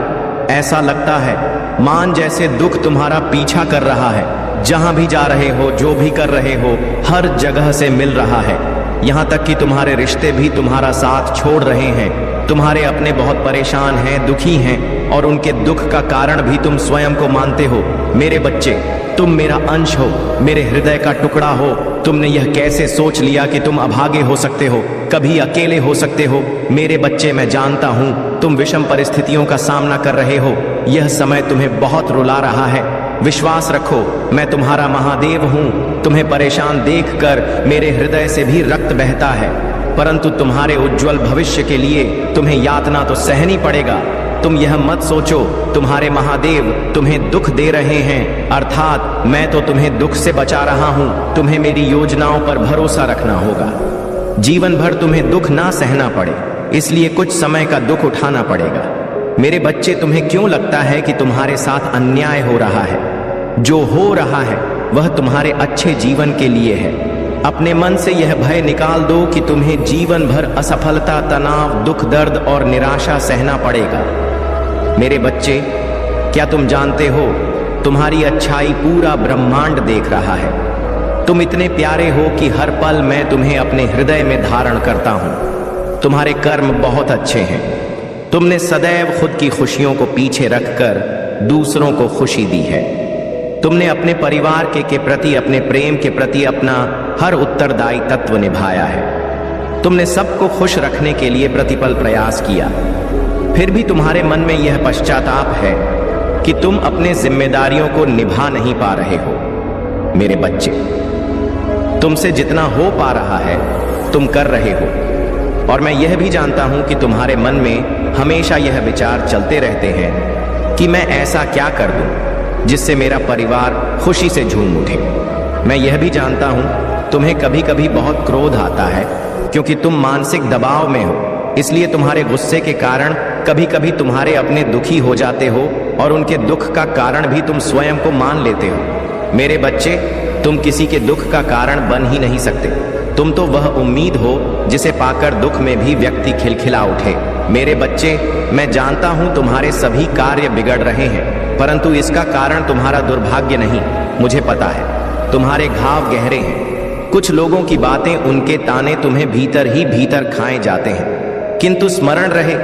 ऐसा लगता है मान जैसे दुख तुम्हारा पीछा कर रहा है। जहां भी जा रहे हो, जो भी कर रहे हो, हर जगह से मिल रहा है। यहाँ तक कि तुम्हारे रिश्ते भी तुम्हारा साथ छोड़ रहे हैं। तुम्हारे अपने बहुत परेशान हैं, दुखी हैं, और उनके दुख का कारण भी तुम स्वयं को मानते हो। मेरे बच्चे, तुम मेरा अंश हो, मेरे हृदय का टुकड़ा हो। तुमने यह कैसे सोच लिया कि तुम अभागे हो सकते हो, कभी अकेले हो सकते हो? मेरे बच्चे, मैं जानता हूं तुम विषम परिस्थितियों का सामना कर रहे हो। यह समय तुम्हें बहुत रुला रहा है। विश्वास रखो, मैं तुम्हारा महादेव हूं। तुम्हें परेशान देखकर मेरे हृदय से भी रक्त बहता है, परंतु तुम्हारे उज्जवल भविष्य के लिए तुम्हें यातना तो सहनी पड़ेगा। तुम यह मत सोचो तुम्हारे महादेव तुम्हें दुख दे रहे हैं, अर्थात मैं तो तुम्हें दुख से बचा रहा हूं। तुम्हें मेरी योजनाओं पर भरोसा रखना होगा। जीवन भर तुम्हें दुख ना सहना पड़े, इसलिए कुछ समय का दुख उठाना पड़ेगा। मेरे बच्चे, तुम्हें क्यों लगता है कि तुम्हारे साथ अन्याय हो रहा है? जो हो रहा है वह तुम्हारे अच्छे जीवन के लिए है। अपने मन से यह भय निकाल दो कि तुम्हें जीवन भर असफलता, तनाव, दुख, दर्द और निराशा सहना पड़ेगा। मेरे बच्चे, क्या तुम जानते हो तुम्हारी अच्छाई पूरा ब्रह्मांड देख रहा है। तुम इतने प्यारे हो कि हर पल मैं तुम्हें अपने हृदय में धारण करता हूं। तुम्हारे कर्म बहुत अच्छे हैं। तुमने सदैव खुद की खुशियों को पीछे रखकर दूसरों को खुशी दी है। तुमने अपने परिवार के प्रति, अपने प्रेम के प्रति अपना हर उत्तरदायी तत्व निभाया है। तुमने सबको खुश रखने के लिए प्रतिपल प्रयास किया। फिर भी तुम्हारे मन में यह पश्चाताप है कि तुम अपने जिम्मेदारियों को निभा नहीं पा रहे हो। मेरे बच्चे, तुमसे जितना हो पा रहा है तुम कर रहे हो, और मैं यह भी जानता हूं कि तुम्हारे मन में हमेशा यह विचार चलते रहते हैं कि मैं ऐसा क्या कर दूं जिससे मेरा परिवार खुशी से झूम उठे। मैं यह भी जानता हूं तुम्हें कभी कभी बहुत क्रोध आता है, क्योंकि तुम मानसिक दबाव में हो। इसलिए तुम्हारे गुस्से के कारण कभी कभी तुम्हारे अपने दुखी हो जाते हो, और उनके दुख का कारण भी तुम स्वयं को मान लेते हो। मेरे बच्चे, तुम किसी के दुख का कारण बन ही नहीं सकते। तुम तो वह उम्मीद हो जिसे पाकर दुख में भी व्यक्ति खिलखिला उठे। मेरे बच्चे, मैं जानता हूं तुम्हारे सभी कार्य बिगड़ रहे हैं, परंतु इसका कारण तुम्हारा दुर्भाग्य नहीं। मुझे पता है तुम्हारे घाव गहरे हैं। कुछ लोगों की बातें, उनके ताने तुम्हें भीतर ही भीतर खाए जाते हैं, किंतु स्मरण रहे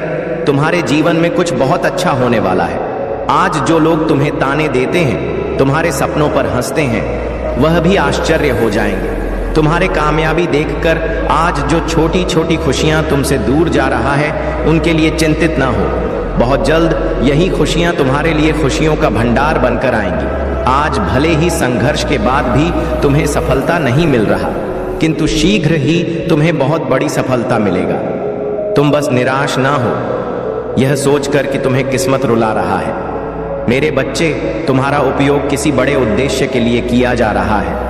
तुम्हारे जीवन में कुछ बहुत अच्छा होने वाला है। आज जो लोग तुम्हें ताने देते हैं, तुम्हारे सपनों पर हंसते हैं, वह भी आश्चर्य हो जाएंगे। तुम्हारे कामयाबी देखकर आज जो छोटी छोटी खुशियां तुमसे दूर जा रहा है, उनके लिए चिंतित ना हो। बहुत जल्द यही खुशियां तुम्हारे लिए खुशियों का भंडार बनकर आएंगी। आज भले ही संघर्ष के बाद भी तुम्हें सफलता नहीं मिल रहा, किंतु शीघ्र ही तुम्हें बहुत बड़ी सफलता मिलेगा। तुम बस निराश ना हो यह सोचकर कि तुम्हें किस्मत रुला रहा है। मेरे बच्चे, तुम्हारा उपयोग किसी बड़े उद्देश्य के लिए किया जा रहा है।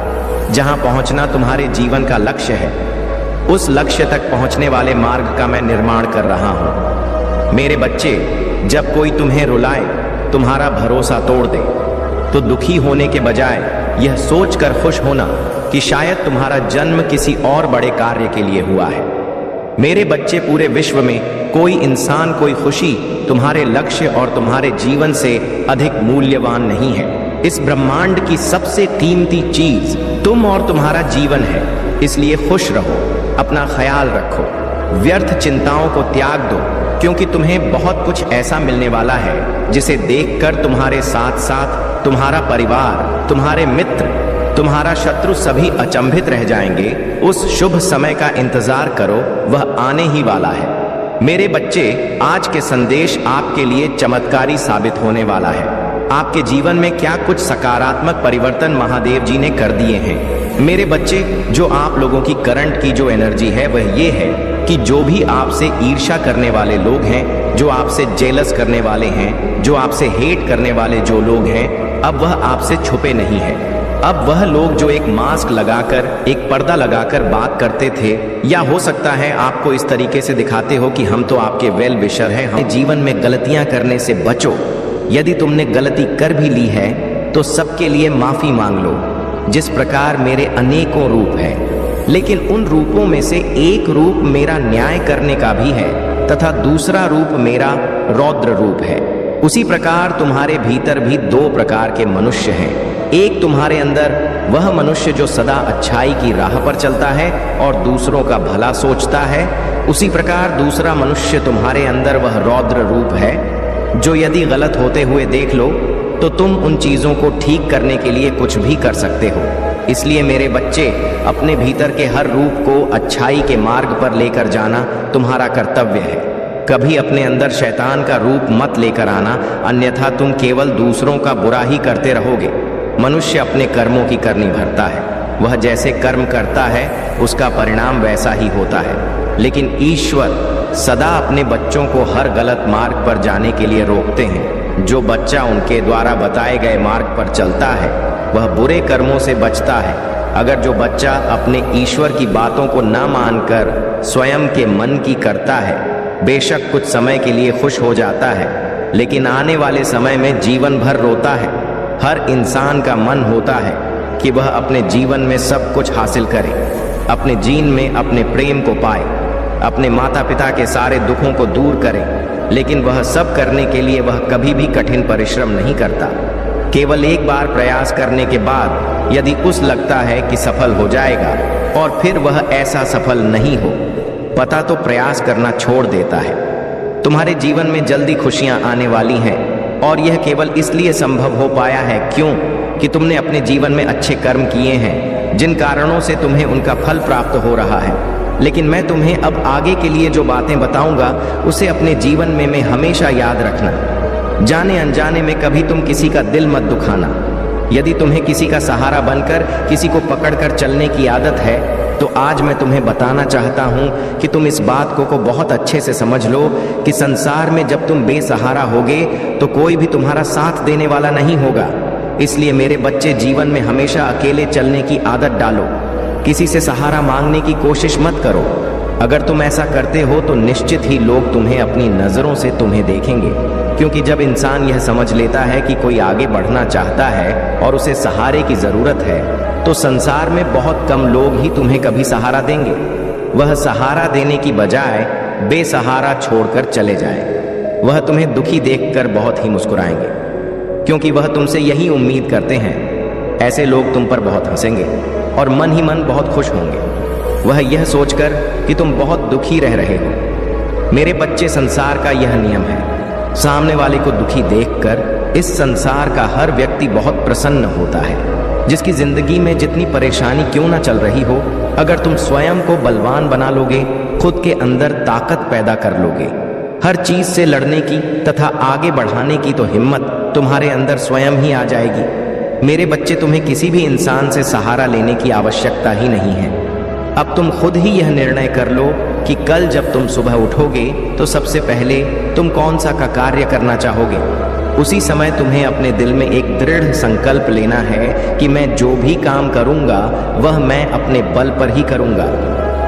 जहां पहुंचना तुम्हारे जीवन का लक्ष्य है, उस लक्ष्य तक पहुंचने वाले मार्ग का मैं निर्माण कर रहा हूं। मेरे बच्चे, जब कोई तुम्हें रुलाए तुम्हारा भरोसा तोड़ दे, तो दुखी होने के बजाय यह सोचकर खुश होना कि शायद तुम्हारा जन्म किसी और बड़े कार्य के लिए हुआ है। मेरे बच्चे, पूरे विश्व में कोई इंसान, कोई खुशी तुम्हारे लक्ष्य और तुम्हारे जीवन से अधिक मूल्यवान नहीं है। इस ब्रह्मांड की सबसे कीमती चीज तुम और तुम्हारा जीवन है। इसलिए खुश रहो, अपना ख्याल रखो, व्यर्थ चिंताओं को त्याग दो, क्योंकि तुम्हें बहुत कुछ ऐसा मिलने वाला है जिसे देखकर तुम्हारे साथ साथ तुम्हारा परिवार, तुम्हारे मित्र, तुम्हारा शत्रु सभी अचंभित रह जाएंगे। उस शुभ समय का इंतजार करो, वह आने ही वाला है। मेरे बच्चे, आज के संदेश आपके लिए चमत्कारी साबित होने वाला है। आपके जीवन में क्या कुछ सकारात्मक परिवर्तन महादेव जी ने कर दिए हैं। मेरे बच्चे, जो आप लोगों की करंट की जो एनर्जी है वह ये है कि जो भी आपसे ईर्ष्या करने वाले लोग हैं, जो आपसे जेलस करने वाले हैं, जो आपसे हेट करने वाले जो लोग हैं, अब वह आपसे छुपे नहीं है। अब वह लोग जो एक मास्क लगाकर, एक पर्दा लगाकर बात करते थे, या हो सकता है आपको इस तरीके से दिखाते हो कि हम तो आपके वेल विशर हैं, हम जीवन में गलतियां करने से बचो। यदि तुमने गलती कर भी ली है तो सबके लिए माफी मांग लो। जिस प्रकार मेरे अनेकों रूप हैं, लेकिन उन रूपों में से एक रूप मेरा न्याय करने का भी है तथा दूसरा रूप मेरा रौद्र रूप है। उसी प्रकार तुम्हारे भीतर भी दो प्रकार के मनुष्य हैं। एक तुम्हारे अंदर वह मनुष्य जो सदा अच्छाई की राह पर चलता है और दूसरों का भला सोचता है। उसी प्रकार दूसरा मनुष्य तुम्हारे अंदर वह रौद्र रूप है जो यदि गलत होते हुए देख लो तो तुम उन चीजों को ठीक करने के लिए कुछ भी कर सकते हो। इसलिए मेरे बच्चे, अपने भीतर के हर रूप को अच्छाई के मार्ग पर लेकर जाना तुम्हारा कर्तव्य है। कभी अपने अंदर शैतान का रूप मत लेकर आना, अन्यथा तुम केवल दूसरों का बुरा ही करते रहोगे। मनुष्य अपने कर्मों की करनी भरता है। वह जैसे कर्म करता है उसका परिणाम वैसा ही होता है। लेकिन ईश्वर सदा अपने बच्चों को हर गलत मार्ग पर जाने के लिए रोकते हैं। जो बच्चा उनके द्वारा बताए गए मार्ग पर चलता है वह बुरे कर्मों से बचता है। अगर जो बच्चा अपने ईश्वर की बातों को न मानकर स्वयं के मन की करता है, बेशक कुछ समय के लिए खुश हो जाता है, लेकिन आने वाले समय में जीवन भर रोता है। हर इंसान का मन होता है कि वह अपने जीवन में सब कुछ हासिल करे, अपने जीवन में अपने प्रेम को पाए, अपने माता पिता के सारे दुखों को दूर करे, लेकिन वह सब करने के लिए वह कभी भी कठिन परिश्रम नहीं करता। केवल एक बार प्रयास करने के बाद यदि उस लगता है कि सफल हो जाएगा और फिर वह ऐसा सफल नहीं हो पता तो प्रयास करना छोड़ देता है। तुम्हारे जीवन में जल्दी खुशियां आने वाली हैं और यह केवल इसलिए संभव हो पाया है क्यों कि तुमने अपने जीवन में अच्छे कर्म किए हैं, जिन कारणों से तुम्हें उनका फल प्राप्त हो रहा है। लेकिन मैं तुम्हें अब आगे के लिए जो बातें बताऊंगा उसे अपने जीवन में हमेशा याद रखना। जाने अनजाने में कभी तुम किसी का दिल मत दुखाना। यदि तुम्हें किसी का सहारा बनकर किसी को पकड़कर चलने की आदत है तो आज मैं तुम्हें बताना चाहता हूं कि तुम इस बात को बहुत अच्छे से समझ लो कि संसार में जब तुम बेसहारा होगे तो कोई भी तुम्हारा साथ देने वाला नहीं होगा। इसलिए मेरे बच्चे, जीवन में हमेशा अकेले चलने की आदत डालो। किसी से सहारा मांगने की कोशिश मत करो। अगर तुम ऐसा करते हो तो निश्चित ही लोग तुम्हें अपनी नजरों से तुम्हें देखेंगे, क्योंकि जब इंसान यह समझ लेता है कि कोई आगे बढ़ना चाहता है और उसे सहारे की जरूरत है तो संसार में बहुत कम लोग ही तुम्हें कभी सहारा देंगे। वह सहारा देने की बजाय बेसहारा छोड़कर चले जाए। वह तुम्हें दुखी देखकर बहुत ही मुस्कुराएंगे, क्योंकि वह तुमसे यही उम्मीद करते हैं। ऐसे लोग तुम पर बहुत हंसेंगे और मन ही मन बहुत खुश होंगे, वह यह सोचकर कि तुम बहुत दुखी रह रहे हो। मेरे बच्चे, संसार का यह नियम है, सामने वाले को दुखी देखकर इस संसार का हर व्यक्ति बहुत प्रसन्न होता है। जिसकी जिंदगी में जितनी परेशानी क्यों ना चल रही हो, अगर तुम स्वयं को बलवान बना लोगे, खुद के अंदर ताकत पैदा कर लोगे, हर चीज से लड़ने की तथा आगे बढ़ाने की तो हिम्मत तुम्हारे अंदर स्वयं ही आ जाएगी। मेरे बच्चे, तुम्हें किसी भी इंसान से सहारा लेने की आवश्यकता ही नहीं है। अब तुम खुद ही यह निर्णय कर लो कि कल जब तुम सुबह उठोगे तो सबसे पहले तुम कौन सा का कार्य करना चाहोगे। उसी समय तुम्हें अपने दिल में एक दृढ़ संकल्प लेना है कि मैं जो भी काम करूंगा वह मैं अपने बल पर ही करूंगा।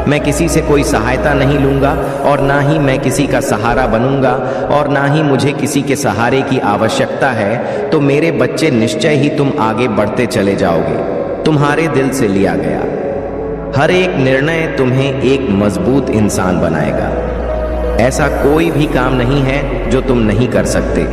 मैं किसी से कोई सहायता नहीं लूंगा और ना ही मैं किसी का सहारा बनूंगा और ना ही मुझे किसी के सहारे की आवश्यकता है। तो मेरे बच्चे, निश्चय ही तुम आगे बढ़ते चले जाओगे। तुम्हारे दिल से लिया गया हर एक निर्णय तुम्हें एक मजबूत इंसान बनाएगा। ऐसा कोई भी काम नहीं है जो तुम नहीं कर सकते।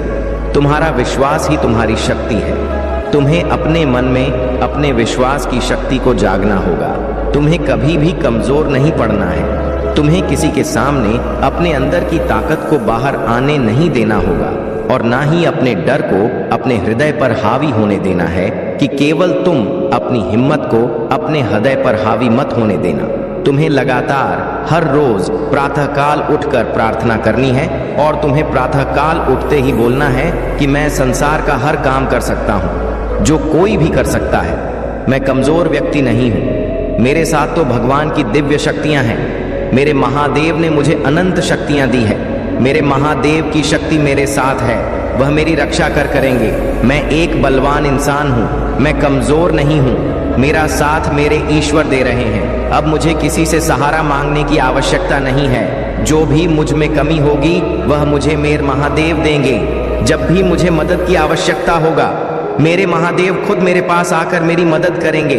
तुम्हारा विश्वास ही तुम्हारी शक्ति है। तुम्हें अपने मन में अपने विश्वास की शक्ति को जागना होगा। तुम्हें कभी भी कमजोर नहीं पड़ना है। तुम्हें किसी के सामने अपने अंदर की ताकत को बाहर आने नहीं देना होगा और ना ही अपने डर को अपने हृदय पर हावी होने देना है कि केवल तुम अपनी हिम्मत को अपने हृदय पर हावी मत होने देना। तुम्हें लगातार हर रोज प्रातःकाल उठकर प्रार्थना करनी है और तुम्हें प्रातःकाल उठते ही बोलना है कि मैं संसार का हर काम कर सकता हूँ जो कोई भी कर सकता है। मैं कमजोर व्यक्ति नहीं हूँ। मेरे साथ तो भगवान की दिव्य शक्तियां हैं। मेरे महादेव ने मुझे अनंत शक्तियां दी है। मेरे महादेव की शक्ति मेरे साथ है। वह मेरी रक्षा करेंगे। मैं एक बलवान इंसान हूँ। मैं कमजोर नहीं हूँ। मेरा साथ मेरे ईश्वर दे रहे हैं। अब मुझे किसी से सहारा मांगने की आवश्यकता नहीं है। जो भी मुझ में कमी होगी वह मुझे मेरे महादेव देंगे। जब भी मुझे मदद की आवश्यकता होगा मेरे महादेव खुद मेरे पास आकर मेरी मदद करेंगे।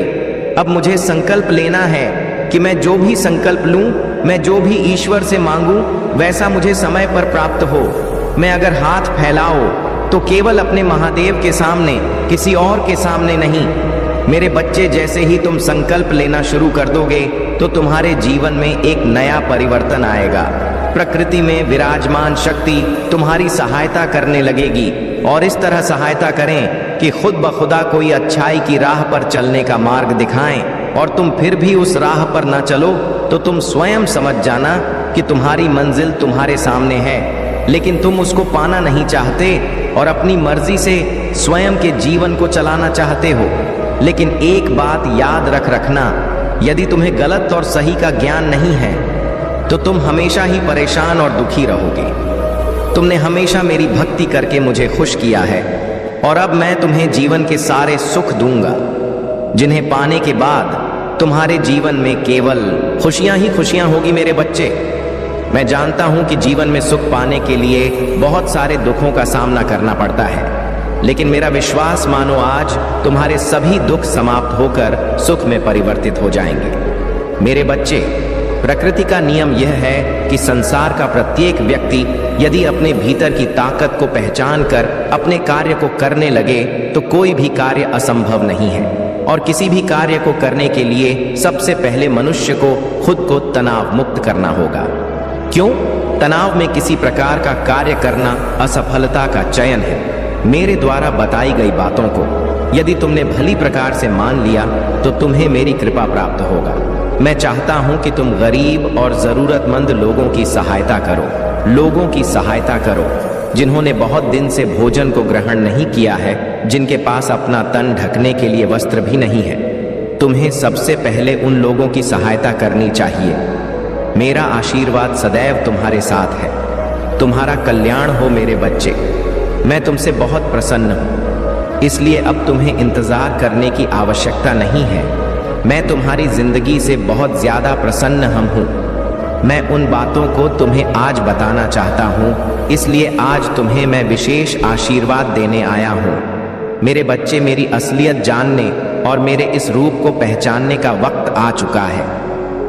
अब मुझे संकल्प लेना है कि मैं जो भी संकल्प लूं, मैं जो भी ईश्वर से मांगूं, वैसा मुझे समय पर प्राप्त हो। मैं अगर हाथ फैलाओ तो केवल अपने महादेव के सामने, किसी और के सामने नहीं। मेरे बच्चे, जैसे ही तुम संकल्प लेना शुरू कर दोगे तो तुम्हारे जीवन में एक नया परिवर्तन आएगा। प्रकृति में विराजमान शक्ति तुम्हारी सहायता करने लगेगी और इस तरह सहायता करें कि खुद ब खुदा कोई अच्छाई की राह पर चलने का मार्ग दिखाएं और तुम फिर भी उस राह पर ना चलो तो तुम स्वयं समझ जाना कि तुम्हारी मंजिल तुम्हारे सामने है, लेकिन तुम उसको पाना नहीं चाहते और अपनी मर्जी से स्वयं के जीवन को चलाना चाहते हो। लेकिन एक बात याद रखना, यदि तुम्हें गलत और सही का ज्ञान नहीं है तो तुम हमेशा ही परेशान और दुखी रहोगे। तुमने हमेशा मेरी भक्ति करके मुझे खुश किया है और अब मैं तुम्हें जीवन के सारे सुख दूंगा जिन्हें पाने के बाद तुम्हारे जीवन में केवल खुशियां ही खुशियां होगी। मेरे बच्चे, मैं जानता हूं कि जीवन में सुख पाने के लिए बहुत सारे दुखों का सामना करना पड़ता है, लेकिन मेरा विश्वास मानो आज तुम्हारे सभी दुख समाप्त होकर सुख में परिवर्तित हो जाएंगे। मेरे बच्चे, प्रकृति का नियम यह है कि संसार का प्रत्येक व्यक्ति यदि अपने भीतर की ताकत को पहचान कर अपने कार्य को करने लगे तो कोई भी कार्य असंभव नहीं है। और किसी भी कार्य को करने के लिए सबसे पहले मनुष्य को खुद को तनाव मुक्त करना होगा। क्यों? तनाव में किसी प्रकार का कार्य करना असफलता का चयन है। मेरे द्वारा बताई गई बातों को यदि तुमने भली प्रकार से मान लिया तो तुम्हें मेरी कृपा प्राप्त होगा। मैं चाहता हूं कि तुम गरीब और जरूरतमंद लोगों की सहायता करो। लोगों की सहायता करो जिन्होंने बहुत दिन से भोजन को ग्रहण नहीं किया है, जिनके पास अपना तन ढकने के लिए वस्त्र भी नहीं है। तुम्हें सबसे पहले उन लोगों की सहायता करनी चाहिए। मेरा आशीर्वाद सदैव तुम्हारे साथ है। तुम्हारा कल्याण हो मेरे बच्चे। मैं तुमसे बहुत प्रसन्न हूँ, इसलिए अब तुम्हें इंतजार करने की आवश्यकता नहीं है। मैं तुम्हारी जिंदगी से बहुत ज्यादा प्रसन्न हूँ। मैं उन बातों को तुम्हें आज बताना चाहता हूँ, इसलिए आज तुम्हें मैं विशेष आशीर्वाद देने आया हूँ। मेरे बच्चे, मेरी असलियत जानने और मेरे इस रूप को पहचानने का वक्त आ चुका है,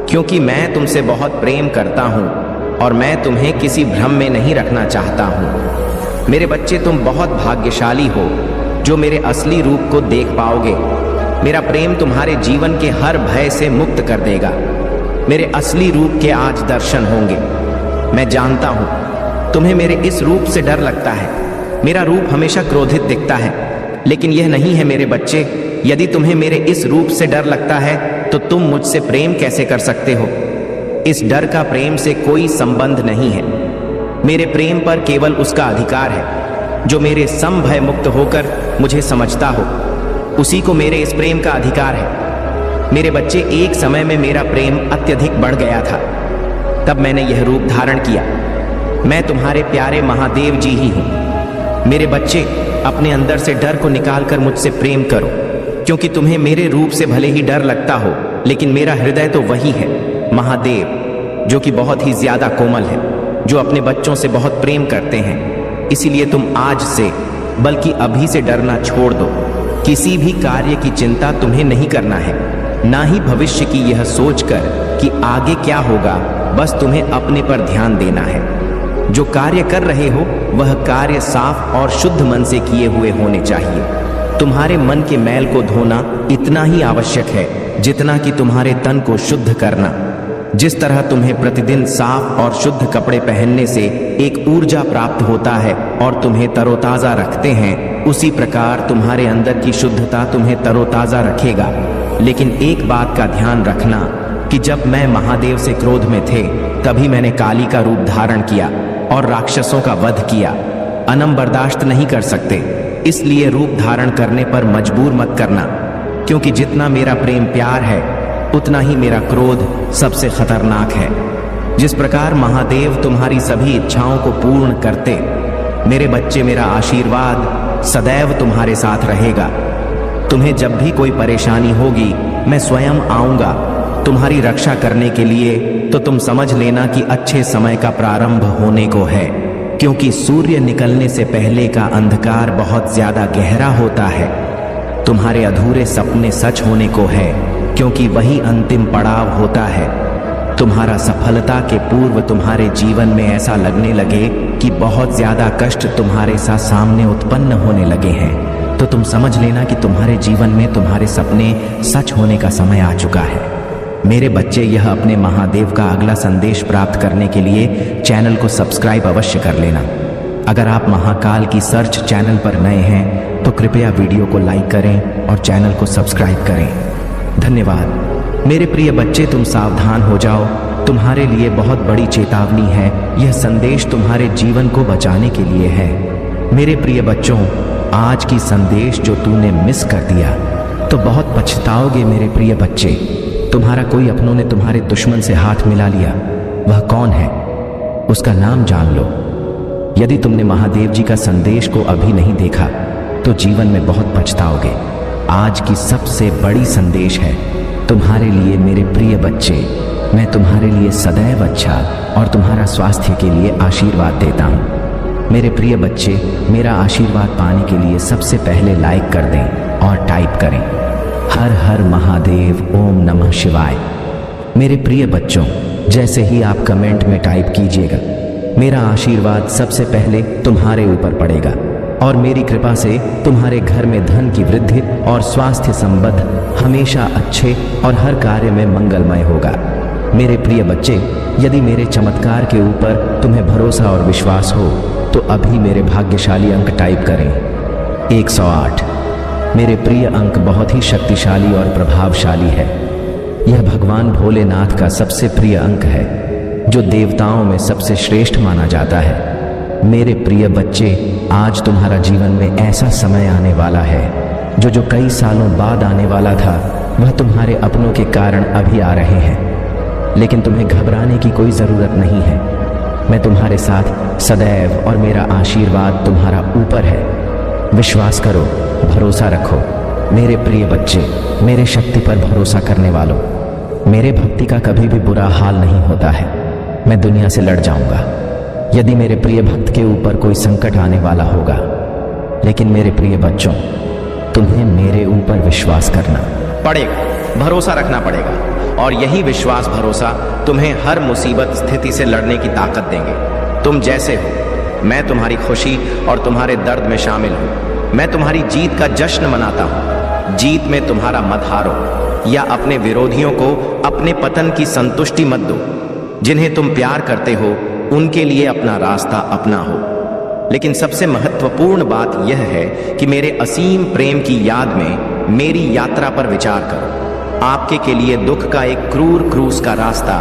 क्योंकि मैं तुमसे बहुत प्रेम करता हूँ और मैं तुम्हें किसी भ्रम में नहीं रखना चाहता हूँ। मेरे बच्चे, तुम बहुत भाग्यशाली हो जो मेरे असली रूप को देख पाओगे। मेरा प्रेम तुम्हारे जीवन के हर भय से मुक्त कर देगा। मेरे असली रूप के आज दर्शन होंगे। मैं जानता हूं तुम्हें मेरे इस रूप से डर लगता है। मेरा रूप हमेशा क्रोधित दिखता है, लेकिन यह नहीं है मेरे बच्चे। यदि तुम्हें मेरे इस रूप से डर लगता है तो तुम मुझसे प्रेम कैसे कर सकते हो? इस डर का प्रेम से कोई संबंध नहीं है। मेरे प्रेम पर केवल उसका अधिकार है जो मेरे समभय मुक्त होकर मुझे समझता हो, उसी को मेरे इस प्रेम का अधिकार है। मेरे बच्चे, एक समय में मेरा प्रेम अत्यधिक बढ़ गया था, तब मैंने यह रूप धारण किया। मैं तुम्हारे प्यारे महादेव जी ही हूँ। मेरे बच्चे, अपने अंदर से डर को निकालकर मुझसे प्रेम करो, क्योंकि तुम्हें मेरे रूप से भले ही डर लगता हो, लेकिन मेरा हृदय तो वही है। महादेव, जो कि बहुत ही ज्यादा कोमल है, जो अपने बच्चों से बहुत प्रेम करते हैं। इसीलिए तुम आज से, बल्कि अभी से डरना छोड़ दो। किसी भी कार्य की चिंता तुम्हें नहीं करना है, ना ही भविष्य की यह सोचकर कि आगे क्या होगा। बस तुम्हें अपने पर ध्यान देना है। जो कार्य कर रहे हो वह कार्य साफ और शुद्ध मन से किए हुए होने चाहिए। तुम्हारे मन के मैल को धोना इतना ही आवश्यक है जितना कि तुम्हारे तन को शुद्ध करना। जिस तरह तुम्हें प्रतिदिन साफ और शुद्ध कपड़े पहनने से एक ऊर्जा प्राप्त होता है और तुम्हें तरोताजा रखते हैं, उसी प्रकार तुम्हारे अंदर की शुद्धता तुम्हें तरोताजा रखेगा। लेकिन एक बात का ध्यान रखना कि जब मैं महादेव से क्रोध में थे, तभी मैंने काली का रूप धारण किया और राक्षसों का वध किया। अनम बर्दाश्त नहीं कर सकते, इसलिए रूप धारण करने पर मजबूर मत करना, क्योंकि जितना मेरा प्रेम प्यार है उतना ही मेरा क्रोध सबसे खतरनाक है। जिस प्रकार महादेव तुम्हारी सभी इच्छाओं को पूर्ण करते, मेरे बच्चे, मेरा आशीर्वाद सदैव तुम्हारे साथ रहेगा। तुम्हें जब भी कोई परेशानी होगी, मैं स्वयं आऊंगा तुम्हारी रक्षा करने के लिए। तो तुम समझ लेना कि अच्छे समय का प्रारंभ होने को है, क्योंकि सूर्य निकलने से पहले का अंधकार बहुत ज्यादा गहरा होता है। तुम्हारे अधूरे सपने सच होने को है, क्योंकि वही अंतिम पड़ाव होता है। तुम्हारा सफलता के पूर्व तुम्हारे जीवन में ऐसा लगने लगे कि बहुत ज्यादा कष्ट तुम्हारे साथ सामने उत्पन्न होने लगे हैं, तो तुम समझ लेना कि तुम्हारे जीवन में तुम्हारे सपने सच होने का समय आ चुका है। मेरे बच्चे, यह अपने महादेव का अगला संदेश प्राप्त करने के लिए चैनल को सब्सक्राइब अवश्य कर लेना। अगर आप महाकाल की सर्च चैनल पर नए हैं तो कृपया वीडियो को लाइक करें और चैनल को सब्सक्राइब करें। धन्यवाद। मेरे प्रिय बच्चे, तुम सावधान हो जाओ, तुम्हारे लिए बहुत बड़ी चेतावनी है। यह संदेश तुम्हारे जीवन को बचाने के लिए है। मेरे प्रिय बच्चों, आज की संदेश जो तूने मिस कर दिया तो बहुत पछताओगे। मेरे प्रिय बच्चे, तुम्हारा कोई अपनों ने तुम्हारे दुश्मन से हाथ मिला लिया। वह कौन है, उसका नाम जान लो। यदि तुमने महादेव जी का संदेश को अभी नहीं देखा तो जीवन में बहुत पछताओगे। आज की सबसे बड़ी संदेश है तुम्हारे लिए। मेरे प्रिय बच्चे, मैं तुम्हारे लिए सदैव अच्छा और तुम्हारा स्वास्थ्य के लिए आशीर्वाद देता हूँ। मेरे प्रिय बच्चे, मेरा आशीर्वाद पाने के लिए सबसे पहले लाइक कर दें और टाइप करें हर हर महादेव, ओम नमः शिवाय। मेरे प्रिय बच्चों, जैसे ही आप कमेंट में टाइप कीजिएगा, मेरा आशीर्वाद सबसे पहले तुम्हारे ऊपर पड़ेगा और मेरी कृपा से तुम्हारे घर में धन की वृद्धि और स्वास्थ्य संबद्ध हमेशा अच्छे और हर कार्य में मंगलमय होगा। मेरे प्रिय बच्चे, यदि मेरे चमत्कार के ऊपर तुम्हें भरोसा और विश्वास हो तो अभी मेरे भाग्यशाली अंक टाइप करें 108। मेरे प्रिय अंक बहुत ही शक्तिशाली और प्रभावशाली है। यह भगवान भोलेनाथ का सबसे प्रिय अंक है, जो देवताओं में सबसे श्रेष्ठ माना जाता है। मेरे प्रिय बच्चे, आज तुम्हारा जीवन में ऐसा समय आने वाला है जो कई सालों बाद आने वाला था, वह तुम्हारे अपनों के कारण अभी आ रहे हैं। लेकिन तुम्हें घबराने की कोई ज़रूरत नहीं है। मैं तुम्हारे साथ सदैव और मेरा आशीर्वाद तुम्हारा ऊपर है। विश्वास करो, भरोसा रखो। मेरे प्रिय बच्चे, मेरे शक्ति पर भरोसा करने वालों, मेरे भक्ति का कभी भी बुरा हाल नहीं होता है। मैं दुनिया से लड़ जाऊंगा यदि मेरे प्रिय भक्त के ऊपर कोई संकट आने वाला होगा। लेकिन मेरे प्रिय बच्चों, तुम्हें मेरे ऊपर विश्वास करना पड़ेगा, भरोसा रखना पड़ेगा, और यही विश्वास भरोसा तुम्हें हर मुसीबत स्थिति से लड़ने की ताकत देंगे। तुम जैसे हो, मैं तुम्हारी खुशी और तुम्हारे दर्द में शामिल हूँ। मैं तुम्हारी जीत का जश्न मनाता हूँ। जीत में तुम्हारा मत हारो या अपने विरोधियों को अपने पतन की संतुष्टि मत दो। जिन्हें तुम प्यार करते हो उनके लिए अपना रास्ता अपना हो। लेकिन सबसे महत्वपूर्ण बात यह है कि मेरे असीम प्रेम की याद में मेरी यात्रा पर विचार करो। आपके के लिए दुख का एक क्रूर क्रूस का रास्ता,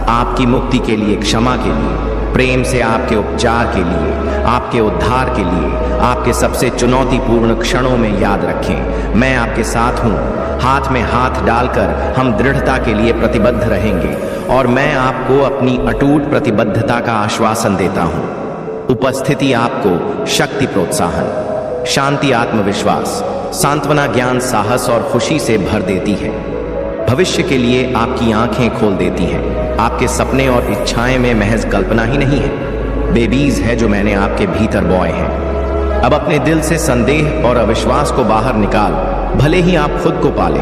आपकी मुक्ति के लिए, क्षमा के लिए, प्रेम से आपके उपचार के लिए, आपके उद्धार के लिए, आपके सबसे चुनौतीपूर्ण क्षणों में याद रखें, मैं आपके साथ हूँ। हाथ में हाथ डालकर हम दृढ़ता के लिए प्रतिबद्ध रहेंगे और मैं आपको अपनी अटूट प्रतिबद्धता का आश्वासन देता हूँ। उपस्थिति आपको शक्ति, प्रोत्साहन, शांति, आत्मविश्वास, सांत्वना, ज्ञान, साहस और खुशी से भर देती है। भविष्य के लिए आपकी आंखें खोल देती हैं आपके सपने और इच्छाएं में महज कल्पना ही नहीं है, बेबीज है जो मैंने आपके भीतर बोए हैं। अब अपने दिल से संदेह और अविश्वास को बाहर निकाल, भले ही आप खुद को पालें।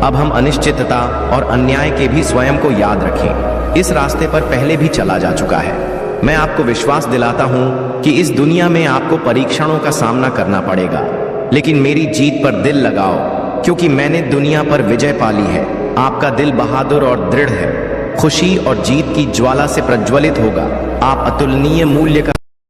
अब हम अनिश्चितता और अन्याय के भी स्वयं को याद रखें। इस रास्ते पर पहले भी चला जा चुका है। मैं आपको विश्वास दिलाता हूं कि इस दुनिया में आपको परीक्षणों का सामना करना पड़ेगा, लेकिन मेरी जीत पर दिल लगाओ, क्योंकि मैंने दुनिया पर विजय पाली है। आपका दिल बहादुर और दृढ़ है, खुशी और जीत की ज्वाला से प्रज्वलित होगा। आप अतुलनीय मूल्य का